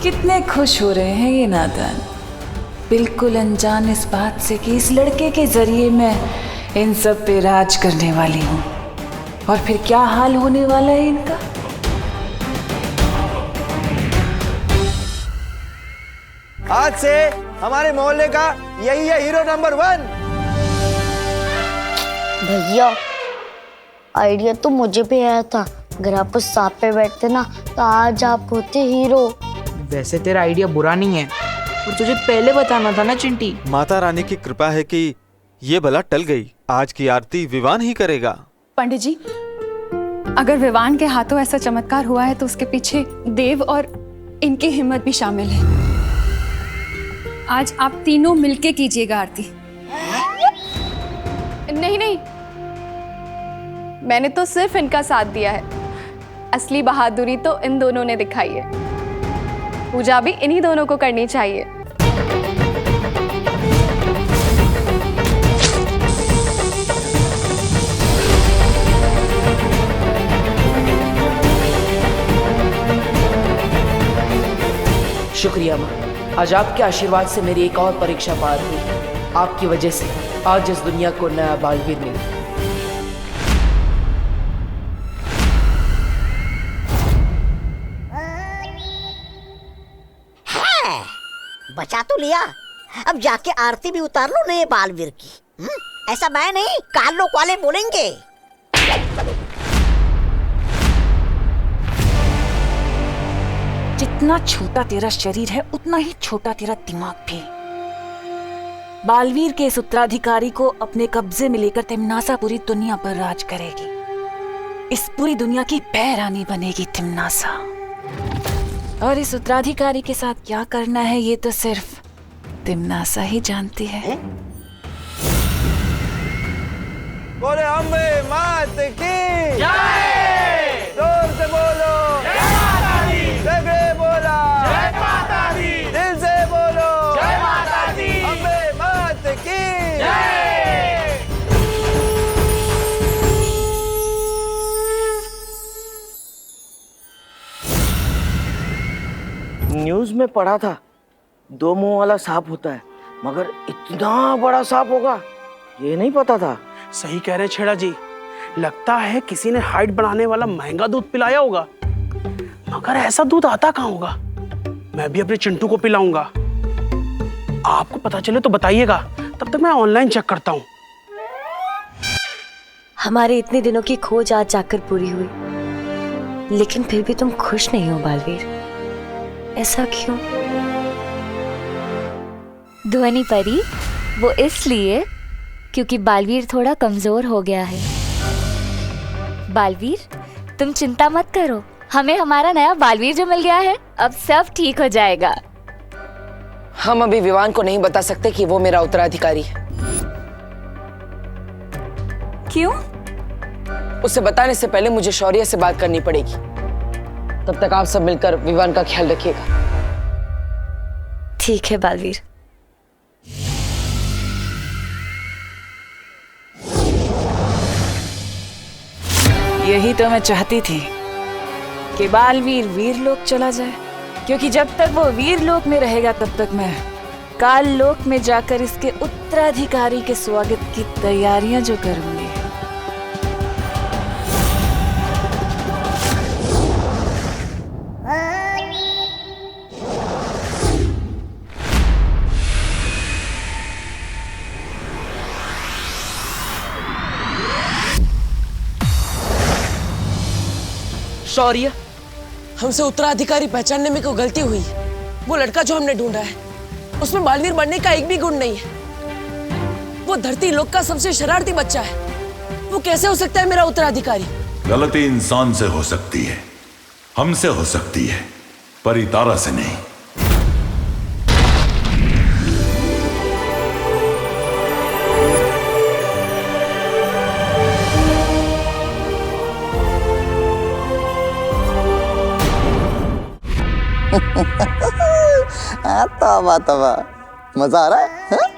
कितने खुश हो रहे हैं ये नादान, बिल्कुल अनजान इस बात से कि इस लड़के के जरिए मैं इन सब पे राज करने वाली हूँ। और फिर क्या हाल होने वाला है इनका। आज से हमारे मोहल्ले का यही है हीरो नंबर 1। भैया, आइडिया तो मुझे भी आया था। अगर आप उस सांप पे बैठते ना तो आज आप होते हीरो। वैसे तेरा आइडिया बुरा नहीं है, और तुझे पहले बताना था ना चिंटी। माता रानी की कृपा है कि ये बला टल गई। आज की आरती विवान ही करेगा। पंडित जी, अगर विवान के हाथों ऐसा चमत्कार हुआ है तो उसके पीछे देव और इनकी हिम्मत भी शामिल है। आज आप तीनों मिलके कीजिएगा आरती। नहीं, मैंने तो सिर्फ इनका साथ दिया है। असली बहादुरी तो इन दोनों ने दिखाई है। पूजा भी इन्हीं दोनों को करनी चाहिए। शुक्रिया माँ, आज आपके आशीर्वाद से मेरी एक और परीक्षा पार हुई। आपकी वजह से आज इस दुनिया को नया बालवीर मिला। बचा तो लिया, अब जाके आरती भी उतार लो नए बालवीर की। ऐसा मैं नहीं, काल लोग वाले बोलेंगे। जितना छोटा तेरा शरीर है उतना ही छोटा तेरा दिमाग भी। बालवीर के इस उत्तराधिकारी को अपने कब्जे में लेकर तिमनासा पूरी दुनिया पर राज करेगी। इस पूरी दुनिया की पैरानी बनेगी तिमनासा। और इस उत्तराधिकारी के साथ क्या करना है ये तो सिर्फ तिमनासा ही जानती है। बोले अम्बे मात की जय। जोर से बोलो जय माता दी। जय बोला जय माता दी। दिल से बोलो जय माता दी। अम्बे मात की जय। न्यूज में पढ़ा था 2 मुंह वाला सांप होता है, मगर इतना बड़ा सांप होगा ये नहीं पता था। सही कह रहे छेड़ा जी, लगता है किसी ने हाइट बढ़ाने वाला महंगा दूध पिलाया होगा, मगर ऐसा दूध आता कहाँ होगा। मैं भी अपने चिंटू को पिलाऊंगा। आपको पता चले तो बताइएगा, तब तक मैं ऑनलाइन चेक करता हूँ। हमारे इतने दिनों की खोज आज जाकर पूरी हुई, लेकिन फिर भी तुम खुश नहीं हो बालवीर। ऐसा क्यों? ध्वनि परी, वो इसलिए क्योंकि बालवीर थोड़ा कमजोर हो गया है। बालवीर, तुम चिंता मत करो, हमें हमारा नया बालवीर जो मिल गया है, अब सब ठीक हो जाएगा। हम अभी विवान को नहीं बता सकते कि वो मेरा उत्तराधिकारी है। क्यों? उसे बताने से पहले मुझे शौर्य से बात करनी पड़ेगी। तब तक आप सब मिलकर विवान का ख्याल रखिएगा। ठीक है बालवीर। यही तो मैं चाहती थी कि बालवीर वीरलोक चला जाए, क्योंकि जब तक वो वीरलोक में रहेगा तब तक मैं काल लोक में जाकर इसके उत्तराधिकारी के स्वागत की तैयारियां जो करूंगी। शौर्य, हमसे उत्तराधिकारी पहचानने में कोई गलती हुई है। वो लड़का जो हमने ढूंढा है उसमें बालवीर बनने का एक भी गुण नहीं है। वो धरती लोक का सबसे शरारती बच्चा है। वो कैसे हो सकता है मेरा उत्तराधिकारी? गलती इंसान से हो सकती है, हमसे हो सकती है, परी तारा से नहीं। तबा तबा मजा आ रहा है, हाँ?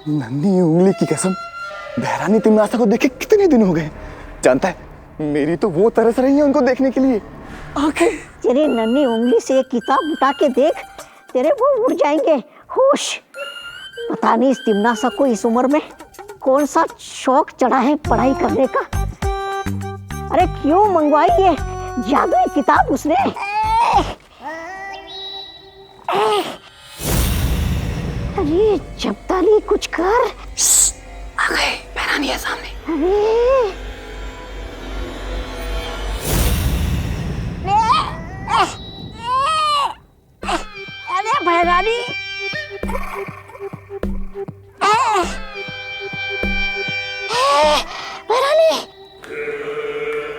नन्ही उंगली की कसम, बहरानी तिमनासा को देखे कितने दिन हो गए। जानता है, मेरी तो वो तरस रही है उनको देखने के लिए। आंखें तेरी नन्ही उंगली से एक किताब उठा के देख, तेरे वो उड़ जाएंगे होश। पता नहीं इस तिमनासा को इस उम्र में कौन सा शौक चढ़ा है पढ़ाई करने का। अरे क्यों मंगवाई ये जादुई किताब उसने? अरे जब्ताली कुछ कर। आ गए, बहरानी है सामने। अरे बहरानी, बहरानी,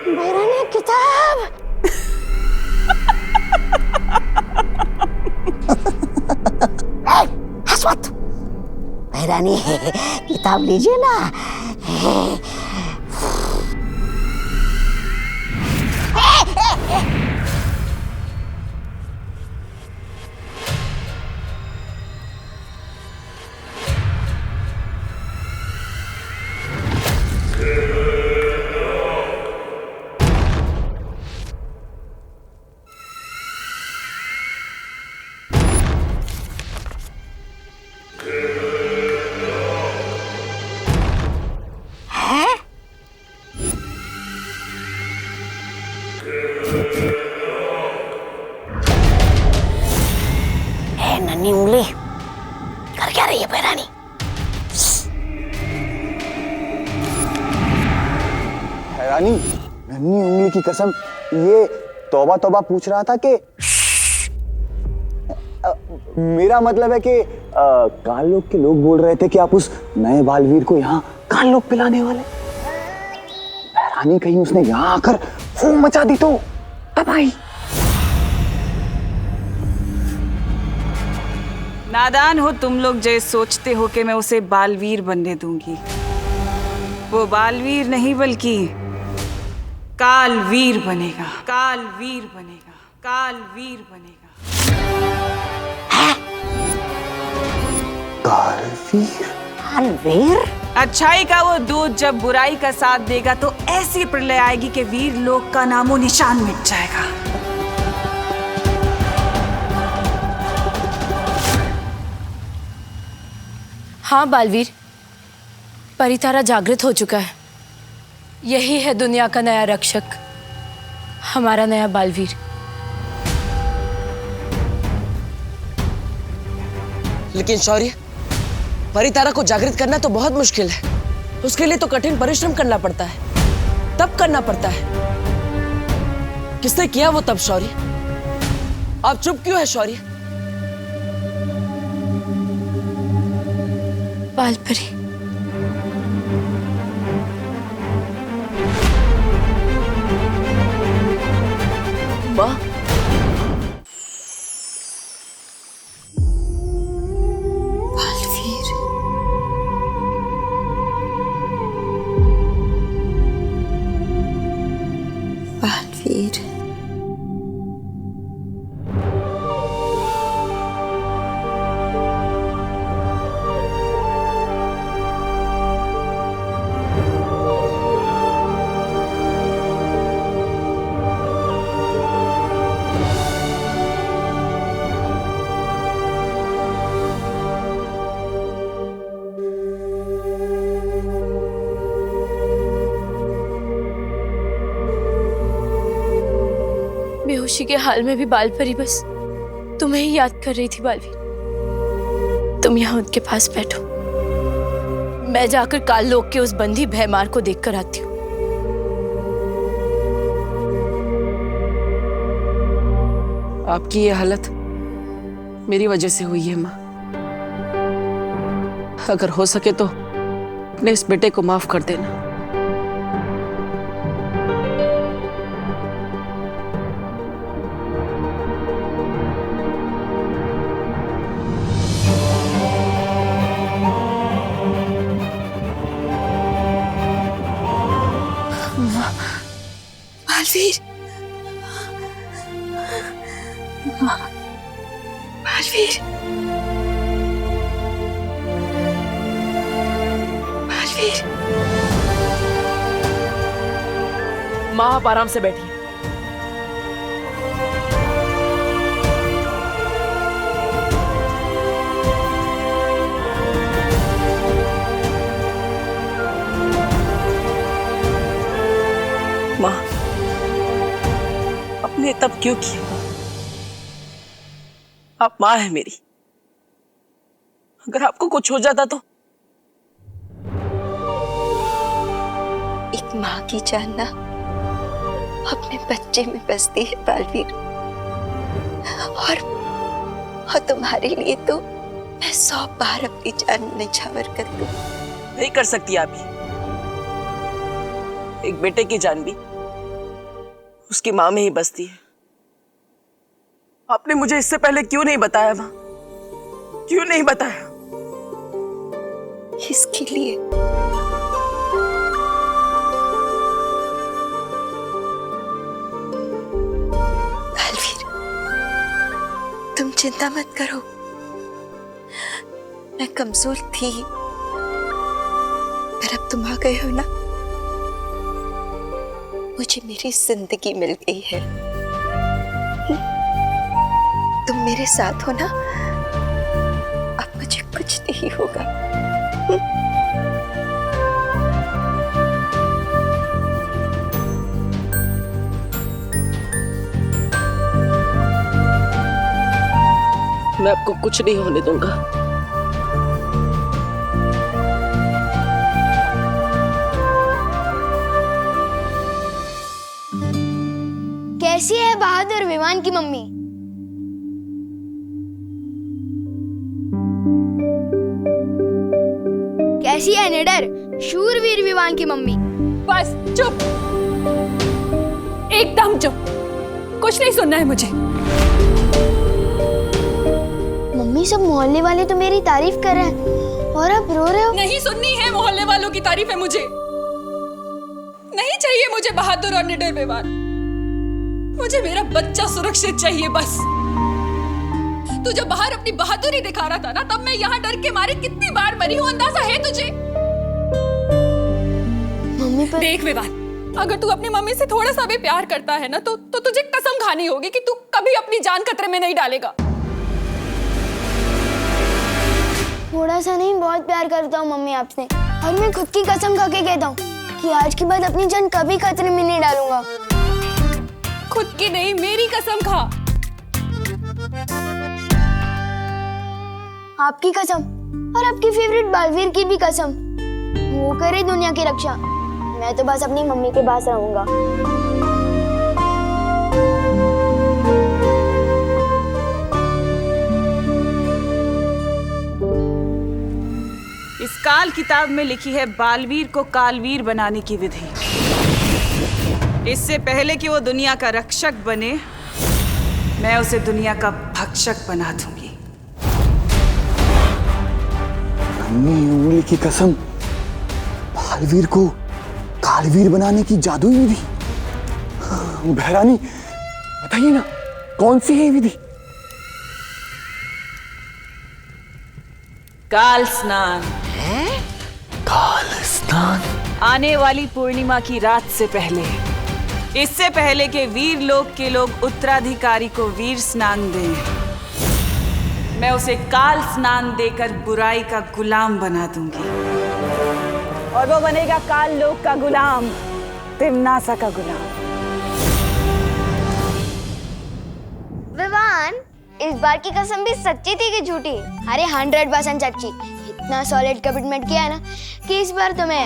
बहरानी किताब। हंस मत बहरानी, किताब लीजिए ना। नन्ही उंगली कर क्या रही है बहरानी? हैरानी, नन्ही उंगली की कसम, ये तौबा तौबा पूछ रहा था कि मेरा मतलब है कि काल लोक के लोग बोल रहे थे कि आप उस नए बालवीर को यहाँ काल लोक पिलाने वाले। हैरानी, कहीं उसने यहाँ आकर फूम मचा दी तो तबाही। नादान हो तुम लोग जो सोचते हो कि मैं उसे बालवीर बनने दूंगी। वो बालवीर नहीं बल्कि कालवीर बनेगा। कालवीर बनेगा। कालवीर बनेगा। कालवीर? कालवीर? अच्छाई का वो दूध जब बुराई का साथ देगा तो ऐसी प्रलय आएगी कि वीर लोक का नामो निशान मिट जाएगा। हाँ बालवीर, परितारा जागृत हो चुका है। यही है दुनिया का नया रक्षक, हमारा नया बालवीर। लेकिन शौर्य, परितारा को जागृत करना तो बहुत मुश्किल है। उसके लिए तो कठिन परिश्रम करना पड़ता है, तब करना पड़ता है। किसने किया वो तब शौर्य? आप चुप क्यों है शौर्य? बालपरी, माँ, बालवीर, बालवीर, बेहोशी के हाल में भी बालपरी बस तुम्हें ही याद कर रही थी बालवीर। तुम यहाँ उनके पास बैठो, मैं जाकर काल लोक के उस बंदी भैमार को देखकर आती हूँ। आपकी ये हालत मेरी वजह से हुई है माँ। अगर हो सके तो अपने इस बेटे को माफ कर देना। बालवीर, बालवीर, बालवीर। माँ आप आराम से बैठिए। माँ, आपने तब क्यों किया? आप माँ है मेरी। अगर आपको कुछ हो जाता तो? एक माँ की जान ना अपने बच्चे में बसती है बालवीर, और तुम्हारे लिए तो मैं 100 बार अपनी जान निछावर कर दूं। नहीं कर सकती आप ये। एक बेटे की जान भी उसकी माँ में ही बसती है। आपने मुझे इससे पहले क्यों नहीं बताया माँ? क्यों नहीं बताया? इसके लिए बालवीर, तुम चिंता मत करो। मैं कमजोर थी, पर अब तुम आ गए हो ना, मुझे मेरी जिंदगी मिल गई है। तुम मेरे साथ हो ना, अब मुझे कुछ नहीं होगा। मैं आपको कुछ नहीं होने दूंगा। कैसी है बहादुर विमान की मम्मी? कैसी है निडर शूरवीर विमान की मम्मी? बस चुप, एकदम चुप, कुछ नहीं सुनना है मुझे। मम्मी सब मोहल्ले वाले तो मेरी तारीफ कर रहे हैं और आप रो रहे हो। नहीं सुननी है मोहल्ले वालों की तारीफ है मुझे। नहीं चाहिए मुझे बहादुर और निडर विमान। मुझे मेरा बच्चा सुरक्षित चाहिए बस। तू जब बाहर अपनी बहादुरी दिखा रहा था ना, तब मैं यहाँ डर के मारे कितनी बार मरी हूँ, अंदाजा है तुझे? मम्मी पर देख विवान, अगर तू अपनी मम्मी से थोड़ा सा भी प्यार करता है ना, तो तुझे कसम खानी होगी कि तू कभी अपनी जान खतरे में नहीं डालेगा। थोड़ा सा नहीं, बहुत प्यार करता हूँ मम्मी आपसे, और मैं खुद की कसम खा के कहता हूँ कि आज के बाद अपनी जान कभी खतरे में नहीं डालूंगा। खुद की नहीं, मेरी कसम खा। आपकी कसम और आपकी फेवरेट बालवीर की भी कसम। वो करे दुनिया की रक्षा, मैं तो बस अपनी मम्मी के पास रहूंगा। काल किताब में लिखी है बालवीर को कालवीर बनाने की विधि। इससे पहले कि वो दुनिया का रक्षक बने, मैं उसे दुनिया का भक्षक बना दूंगी। नन्ही उंगली की कसम, बालवीर को कालवीर बनाने की जादुई विधि। बहरानी बताइए ना, कौन सी है ये विधि? काल स्नान। काल स्नान? आने वाली पूर्णिमा की रात से पहले, इससे पहले कि वीर लोक के लोग उत्तराधिकारी को वीर स्नान दें, मैं उसे काल स्नान देकर बुराई का गुलाम बना दूंगी। और वो बनेगा काल लोक का गुलाम, तिम्नासा का गुलाम। विवान, इस बार की कसम भी सच्ची थी कि झूठी? अरे 100% सच्ची। इतना सॉलिड कमिटमेंट किया है ना कि इस बार तो मैं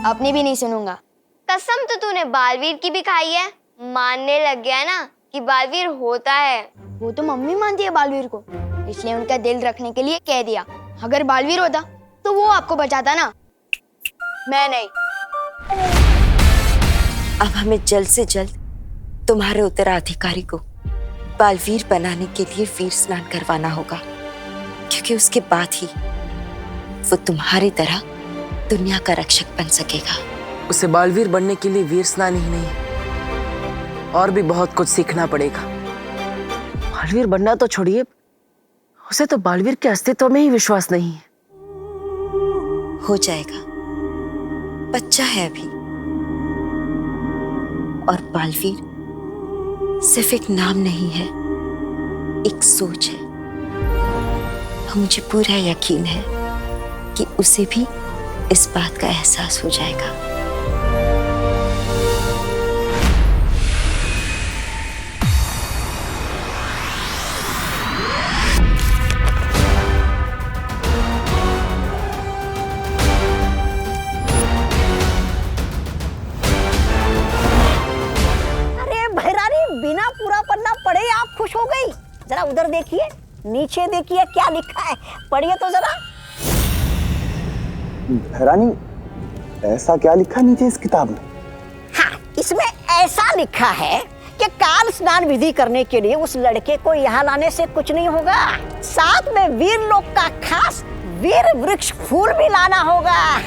अपनी भी नहीं सुनूंगा। कसम तो तूने बालवीर की भी खाई है, मानने लग गया ना कि बालवीर होता है। वो तो मम्मी मानती है बालवीर को, इसलिए उनका दिल रखने के लिए कह दिया। अगर बालवीर होता तो वो आपको बचाता ना, मैं नहीं। अब हमें जल्द से जल्द तुम्हारे उत्तराधिकारी को बालवीर बनाने के लिए वीर स्नान करवाना होगा, क्योंकि उसके बाद ही वो तुम्हारी तरह दुनिया का रक्षक बन सकेगा। उसे बालवीर बनने के लिए वीर स्नान ही नहीं, और भी बहुत कुछ सीखना पड़ेगा। बालवीर बनना तो छोड़िए, उसे तो बालवीर के अस्तित्व में ही विश्वास नहीं है। हो जाएगा, बच्चा है अभी। और बालवीर सिर्फ एक नाम नहीं है, एक सोच है। मुझे पूरा यकीन है कि उसे भी इस बात का एहसास हो जाएगा। बिना पूरा पन्ना पढ़े आप खुश हो गई? जरा उधर देखिए, नीचे देखिए, क्या लिखा है, पढ़िए तो जरा। बहरानी, ऐसा क्या लिखा नीचे इस किताब में? हाँ, इसमें ऐसा लिखा है कि काल स्नान विधि करने के लिए उस लड़के को यहाँ लाने से कुछ नहीं होगा, साथ में वीर लोक का खास वीर वृक्ष फूल भी लाना होगा।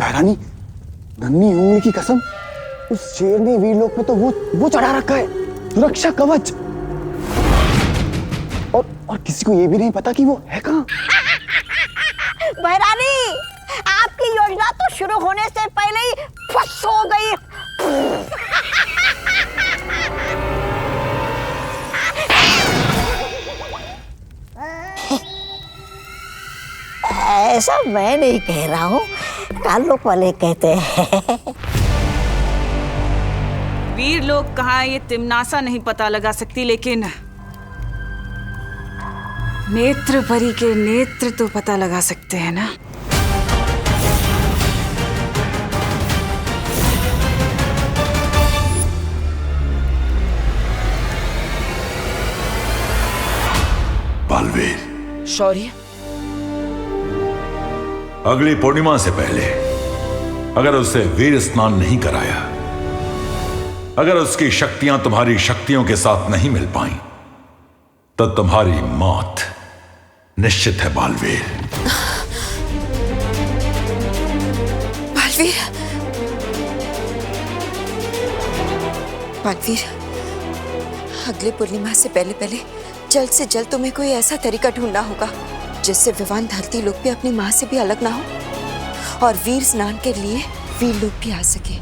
बहरानी, नन्ही उंगली की कसम, उस शेर ने वीर लोक में तो वो चढ़ा रखा है, सुरक्षा कवच। और किसी को ये भी नहीं पता कि वो है कहाँ। बहरानी, आपकी योजना तो शुरू होने से पहले ही फस हो गई। ऐसा मैं नहीं कह रहा हूँ, काल लोक वाले कहते हैं। वीर लोग कहाँ ये तिम्नासा नहीं पता लगा सकती, लेकिन नेत्र परी के नेत्र तो पता लगा सकते हैं ना। बालवीर, शौर्य, अगली पूर्णिमा से पहले अगर उसे वीर स्नान नहीं कराया, अगर उसकी शक्तियां तुम्हारी शक्तियों के साथ नहीं मिल पाई, तो तुम्हारी मौत निश्चित है बालवीर। बालवीर, बालवीर, अगले पूर्णिमा से पहले जल्द से जल्द तुम्हें कोई ऐसा तरीका ढूंढना होगा जिससे विवान धरती लोग भी अपनी माँ से भी अलग ना हो और वीर स्नान के लिए वीर लोग भी आ सके।